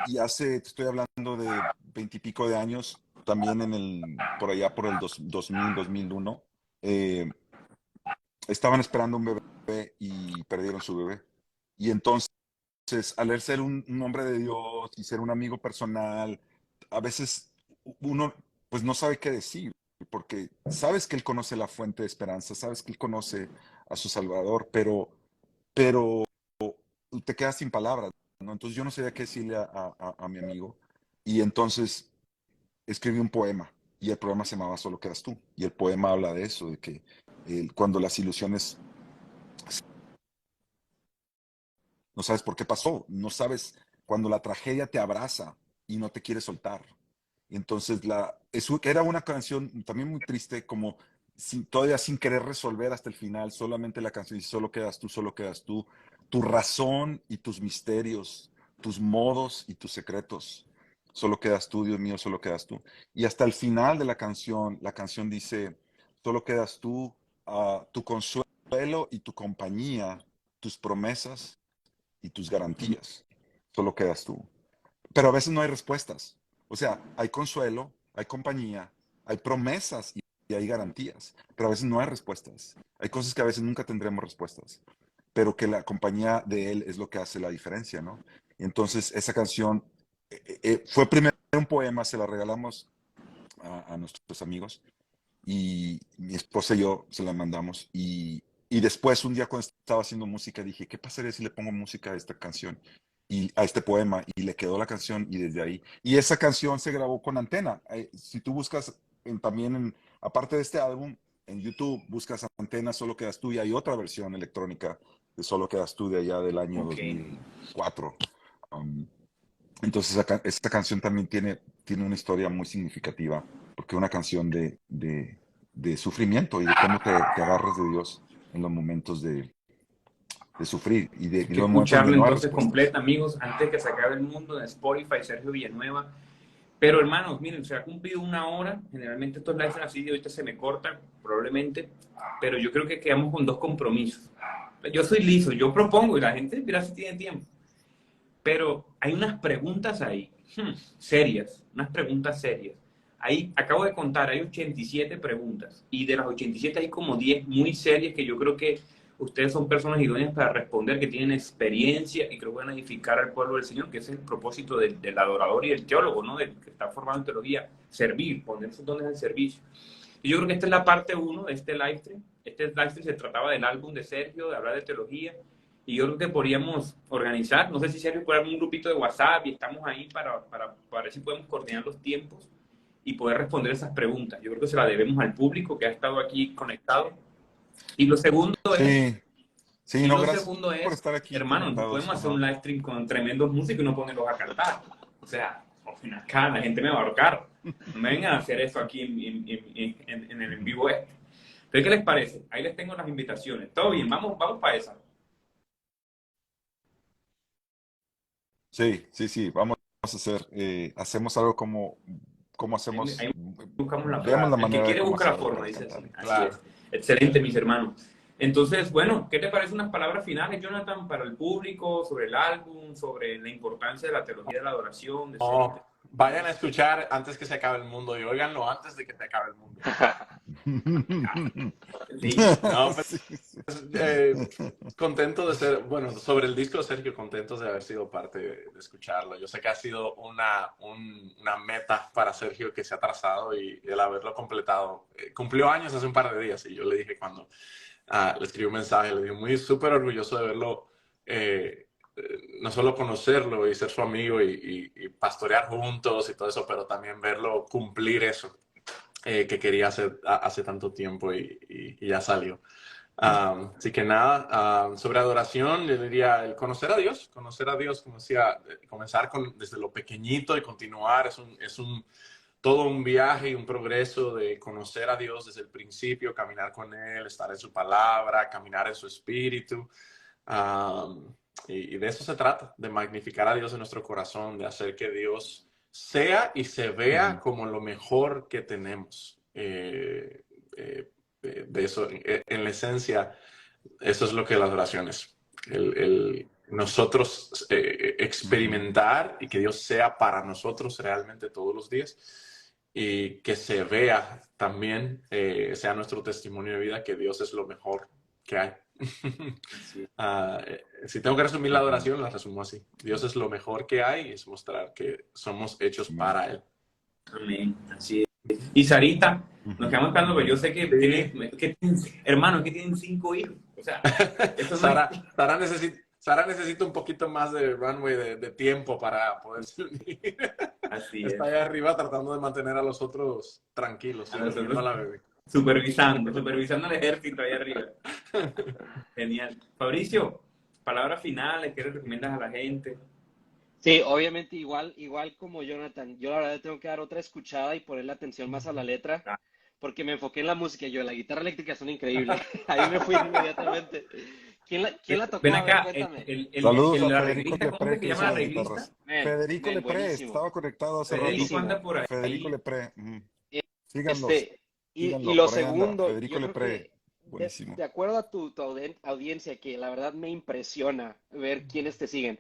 te estoy hablando de 20 y pico de años, también por allá por el 2000, 2001, estaban esperando un bebé y perdieron su bebé. Y entonces al él ser un hombre de Dios y ser un amigo personal, a veces uno pues no sabe qué decir, porque sabes que él conoce la fuente de esperanza, sabes que él conoce a su Salvador, pero te quedas sin palabras, ¿no? Entonces yo no sabía qué decirle a mi amigo y entonces escribí un poema y el poema se llamaba Solo quedas tú y el poema habla de eso, de que cuando las ilusiones no sabes por qué pasó, no sabes cuando la tragedia te abraza y no te quiere soltar. Y entonces eso era una canción también muy triste, como todavía sin querer resolver hasta el final, solamente la canción dice, solo quedas tú, tu razón y tus misterios, tus modos y tus secretos. Solo quedas tú, Dios mío, solo quedas tú. Y hasta el final de la canción dice, solo quedas tú, tu consuelo y tu compañía, tus promesas y tus garantías. Solo quedas tú. Pero a veces no hay respuestas. O sea, hay consuelo, hay compañía, hay promesas y hay garantías, pero a veces no hay respuestas. Hay cosas que a veces nunca tendremos respuestas, pero que la compañía de él es lo que hace la diferencia, ¿no? Y entonces esa canción fue primero un poema, se la regalamos a nuestros amigos y mi esposa y yo se la mandamos y después un día cuando estaba haciendo música dije, ¿qué pasaría si le pongo música a esta canción y a este poema? Y le quedó la canción y desde ahí. Y esa canción se grabó con Antena. Si tú buscas aparte de este álbum, en YouTube buscas Antena, Solo quedas tú y hay otra versión electrónica de Solo quedas tú de allá del año Ok. 2004. Um, entonces esta canción también tiene una historia muy significativa, porque es una canción de sufrimiento y de cómo te agarras de Dios en los momentos de sufrir Hay y que los momentos donde escucharlo no hay entonces respuestas. completa, amigos, antes que se acabe el mundo en Spotify, Sergio Villanueva. Pero hermanos, miren, se ha cumplido una hora. Generalmente estos lives así de ahorita se me cortan, probablemente. Pero yo creo que quedamos con dos compromisos. Yo soy liso, yo propongo y la gente dirá si tiene tiempo. Pero hay unas preguntas ahí, serias, unas preguntas serias. Ahí, acabo de contar, hay 87 preguntas. Y de las 87 hay como 10 muy serias que yo creo que ustedes son personas idóneas para responder, que tienen experiencia y creo que van a edificar al pueblo del Señor, que ese es el propósito del adorador y del teólogo, ¿no? Del que está formado en teología, servir, poner sus dones al servicio. Y yo creo que esta es la parte 1 de este live stream. Este live stream se trataba del álbum de Sergio, de hablar de teología. Y yo creo que podríamos organizar, no sé si Sergio puede darme un grupito de WhatsApp y estamos ahí para ver si podemos coordinar los tiempos y poder responder esas preguntas. Yo creo que se la debemos al público que ha estado aquí conectado. Y lo segundo es, Sí, sí, no, lo gracias segundo por es, estar aquí hermano, no conectados. podemos hacer un Ajá. live stream con tremendos músicos y no ponerlos a cantar. O sea, al final acá la gente me va a ahorcar. No me vengan a hacer eso aquí en el en vivo este. Entonces, ¿qué les parece? Ahí les tengo las invitaciones. Todo bien, vamos para esa. Sí, sí, sí, vamos a hacer, hacemos algo como Ahí hacemos, buscamos la veamos la forma. El que manera de quiere cómo busca la hacerlo forma, para dice así. cantarle. Así Claro. es. Excelente, mis hermanos. Entonces, bueno, ¿qué te parece unas palabras finales, Jonathan, para el público, sobre el álbum, sobre la importancia de la teología de la adoración, de ser No, vayan a escuchar antes que se acabe el mundo y óiganlo antes de que se acabe el mundo. listo? No, Sí, sí. contento de ser, bueno, sobre el disco, Sergio, contentos de haber sido parte de escucharlo. Yo sé que ha sido una meta para Sergio que se ha trazado y el haberlo completado. Cumplió años hace un par de días y yo le dije cuando le escribí un mensaje, le dije muy súper orgulloso de verlo, no solo conocerlo y ser su amigo y pastorear juntos y todo eso, pero también verlo cumplir eso que quería hacer hace tanto tiempo y ya salió. Así que nada, sobre adoración, yo diría el conocer a Dios, como decía, comenzar desde lo pequeñito y continuar, todo un viaje y un progreso de conocer a Dios desde el principio, caminar con Él, estar en su palabra, caminar en su espíritu. Y de eso se trata, de magnificar a Dios en nuestro corazón, de hacer que Dios sea y se vea como lo mejor que tenemos. De eso, en la esencia, eso es lo que la adoración es. Nosotros experimentar y que Dios sea para nosotros realmente todos los días y que se vea también, sea nuestro testimonio de vida que Dios es lo mejor que hay Así es. Si tengo que resumir la adoración, la resumo así. Dios es lo mejor que hay y es mostrar que somos hechos para Él. Amén. Así es. Y Sarita, nos quedamos esperando, pero yo sé que hermano, que tienen 5 hijos. O sea, eso no es... Sara necesita un poquito más de runway, de tiempo para poderse unir. Así Está es. ahí arriba tratando de mantener a los otros tranquilos, A los otros- no la bebé. supervisando el ejército ahí arriba. Genial. Fabricio, palabras finales, ¿qué le recomiendas a la gente? Sí, obviamente igual como Jonathan, yo la verdad tengo que dar otra escuchada y ponerle atención más a la letra, porque me enfoqué en la música. Yo, la guitarra eléctrica son increíbles. Ahí me fui inmediatamente. ¿Quién la tocó? Ven A ver, acá, cuéntame. Saludos a el Federico arreglista, ¿cómo Lepre es que que se hizo llama el las arreglista? guitarras. Federico Lepre, Buenísimo. estaba conectado hace rato. Federico anda por Federico ahí. Lepre. Síganlos, Este, y síganlo, lo por ahí anda. segundo, Federico yo creo Lepre, que buenísimo. de acuerdo a tu audiencia, que la verdad me impresiona ver quiénes te siguen.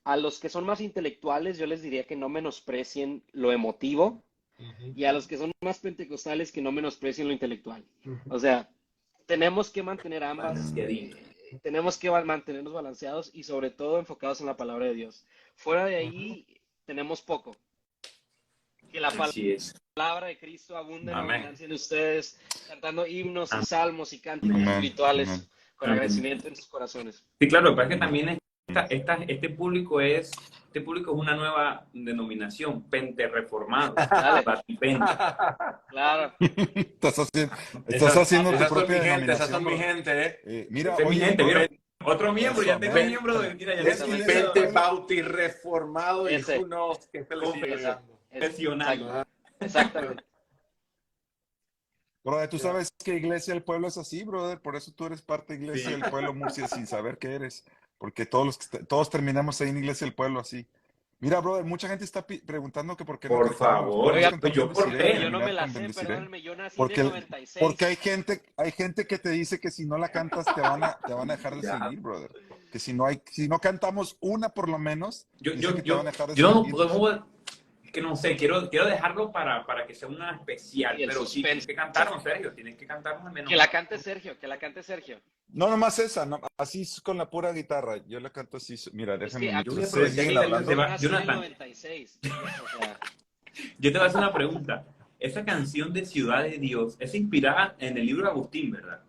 A los que son más intelectuales, yo les diría que no menosprecien lo emotivo, y a los que son más pentecostales, que no menosprecien lo intelectual. O sea, tenemos que mantener ambas, Balanceadito. tenemos que mantenernos balanceados y sobre todo enfocados en la palabra de Dios. Fuera de ahí, tenemos poco. Que la Así es. palabra de Cristo abunda en Amén. abundancia en ustedes, cantando himnos y Amén. salmos y cánticos Amén, espirituales amén. con Amén. agradecimiento en sus corazones. Sí, claro, pero es que también este público es una nueva denominación, pente reformado, Dale, batipente. claro. Estás haciendo tu Esas son mi propia gente, esas son denominación, mi bro. gente, Mira, Esta es mi oye, gente, ¿vieron? Pen- Otro miembro, eso, ya tengo un amén. miembro de mira, ya Es tengo un iglesia miembro del Pente Bauti reformado y Ese, who knows qué se le sigue ese, agregando. profesional. exacto, exactamente. Brother, tú sabes que Iglesia del Pueblo es así, brother. Por eso tú eres parte de Iglesia Sí. del Pueblo Murcia sin saber qué eres. Porque todos terminamos ahí en Iglesia del Pueblo así. Mira, brother, mucha gente está preguntando que por qué no Por cantamos. favor, Podemos Oiga, cantar yo por Bendeciré, pero fe. yo no me terminar la con sé, Bendeciré. perdónenme, yo nací en el Porque 96. hay gente que te dice que si no la cantas te van a dejar de Ya. seguir, brother. Que si no cantamos una por lo menos, Yo, dicen yo, que te van a yo, dejar de yo no seguir. puedo, que no sé, quiero dejarlo para que sea una especial, Y el pero sí tienes suspense. que cantarnos, Sergio, tienes que cantarnos al menos. Que la cante Sergio, que la cante Sergio. No, nomás esa, así es con la pura guitarra. Yo la canto así. Mira, Es déjame, que Yo voy a mientras aprovechar siguen que Sergio hablando. se Yo va. nací en el Jonathan, 96. O sea, yo te voy a hacer una pregunta. Esa canción de Ciudad de Dios es inspirada en el libro de Agustín, ¿verdad?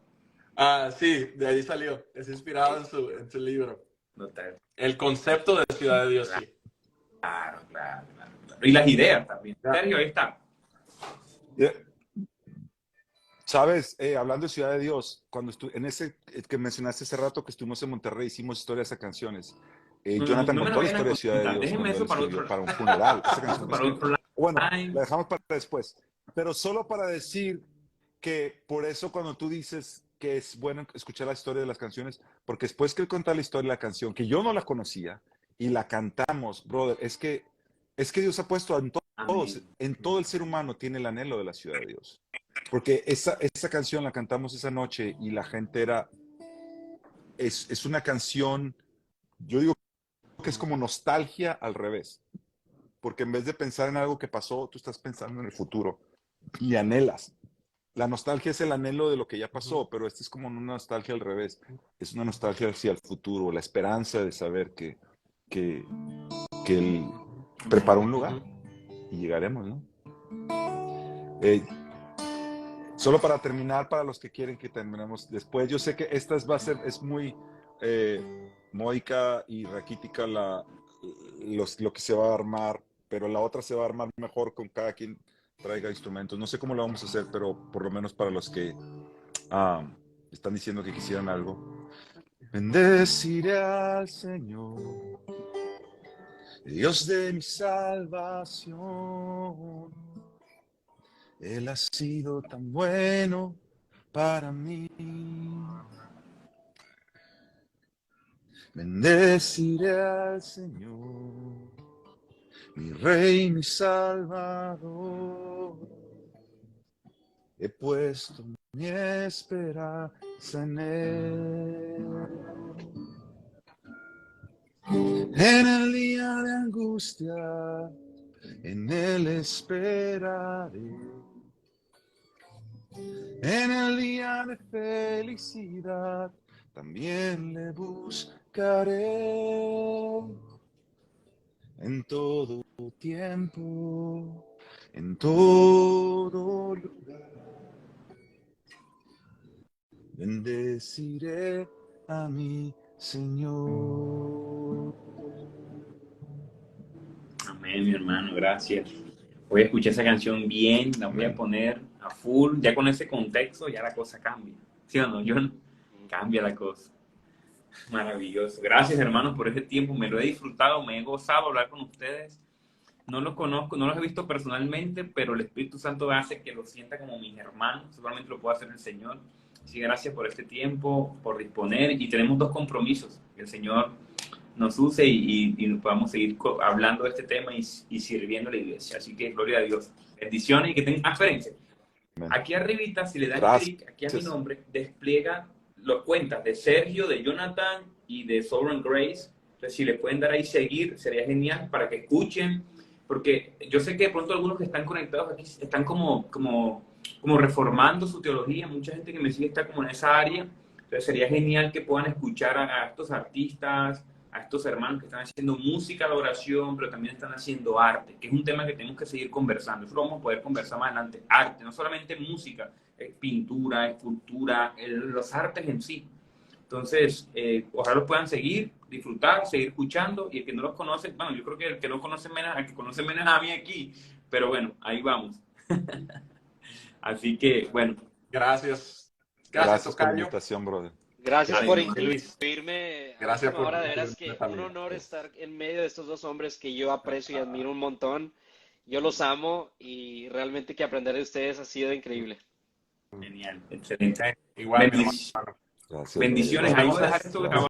Sí, de ahí salió. Es inspirado en su libro. No te- El concepto de Ciudad de Dios, sí. Claro. Y las ideas también. Sergio, ahí está. Sabes, hablando de Ciudad de Dios, cuando en ese que mencionaste hace rato que estuvimos en Monterrey, hicimos historias a canciones. Jonathan No me lo contó la vayan a historia de Ciudad de contar. Dios Déjenme cuando él eso para otro escribió para lado. un funeral. Esa Eso canción para otro lado. bueno, la dejamos para después. Pero solo para decir que por eso cuando tú dices que es bueno escuchar la historia de las canciones, porque después que él cuenta la historia de la canción, que yo no la conocía y la cantamos, brother, es que Dios ha puesto en todo el ser humano tiene el anhelo de la ciudad de Dios. Porque esa canción la cantamos esa noche y la gente es una canción, yo digo que es como nostalgia al revés. Porque en vez de pensar en algo que pasó, tú estás pensando en el futuro y anhelas. La nostalgia es el anhelo de lo que ya pasó, pero esta es como una nostalgia al revés. Es una nostalgia hacia el futuro, la esperanza de saber que Él preparó un lugar y llegaremos, ¿no? Solo para terminar, para los que quieren que terminemos después, yo sé que esta es muy módica y raquítica lo que se va a armar, pero la otra se va a armar mejor con cada quien traiga instrumentos. No sé cómo lo vamos a hacer, pero por lo menos para los que están diciendo que quisieran algo. Bendeciré al Señor, Dios de mi salvación. Él ha sido tan bueno para mí. Bendeciré al Señor, mi Rey, mi Salvador. He puesto mi esperanza en Él. En el día de angustia, en Él esperaré. En el día de felicidad, también le buscaré en todo tiempo, en todo lugar. Bendeciré a mi Señor. Amén, mi hermano, gracias. Voy a escuchar esa canción bien, la voy a poner a full. Ya con ese contexto, ya la cosa cambia. ¿Sí o no, John? Cambia la cosa. Maravilloso. Gracias, hermanos, por este tiempo. Me lo he disfrutado, me he gozado hablar con ustedes. No los conozco, no los he visto personalmente, pero el Espíritu Santo hace que los sienta como mis hermanos. Seguramente lo puede hacer el Señor. Sí, gracias por este tiempo, por disponer. Y tenemos 2 compromisos. Que el Señor nos use y podamos seguir hablando de este tema y sirviendo a la iglesia. Así que gloria a Dios. Bendiciones y que tengan... espérense. Aquí arribita, si le dan clic aquí a mi nombre, despliega las cuentas de Sergio, de Jonathan y de Sovereign Grace. Entonces, si le pueden dar ahí seguir, sería genial para que escuchen. Porque yo sé que de pronto algunos que están conectados aquí están como reformando su teología. Mucha gente que me sigue está como en esa área. Entonces sería genial que puedan escuchar a estos artistas, a estos hermanos que están haciendo música de oración, pero también están haciendo arte, que es un tema que tenemos que seguir conversando. Eso lo vamos a poder conversar más adelante. Arte, no solamente música, pintura, escultura, los artes en sí. Entonces, ojalá los puedan seguir, disfrutar, seguir escuchando, y el que no los conoce, bueno, yo creo que el que no conoce menos, el que conoce menos a mí aquí, pero bueno, ahí vamos. Así que, bueno. Gracias. Gracias por la invitación, brother. Gracias por Luis. incluirme. Gracias por Ahora, de veras que también. un honor estar en medio de estos 2 hombres que yo aprecio y admiro un montón. Yo los amo y realmente que aprender de ustedes ha sido increíble. Genial, excelente. Igual, mi Bendiciones. hermano. Gracias, Bendiciones. brother. Ahí voy a dejar esto grabado.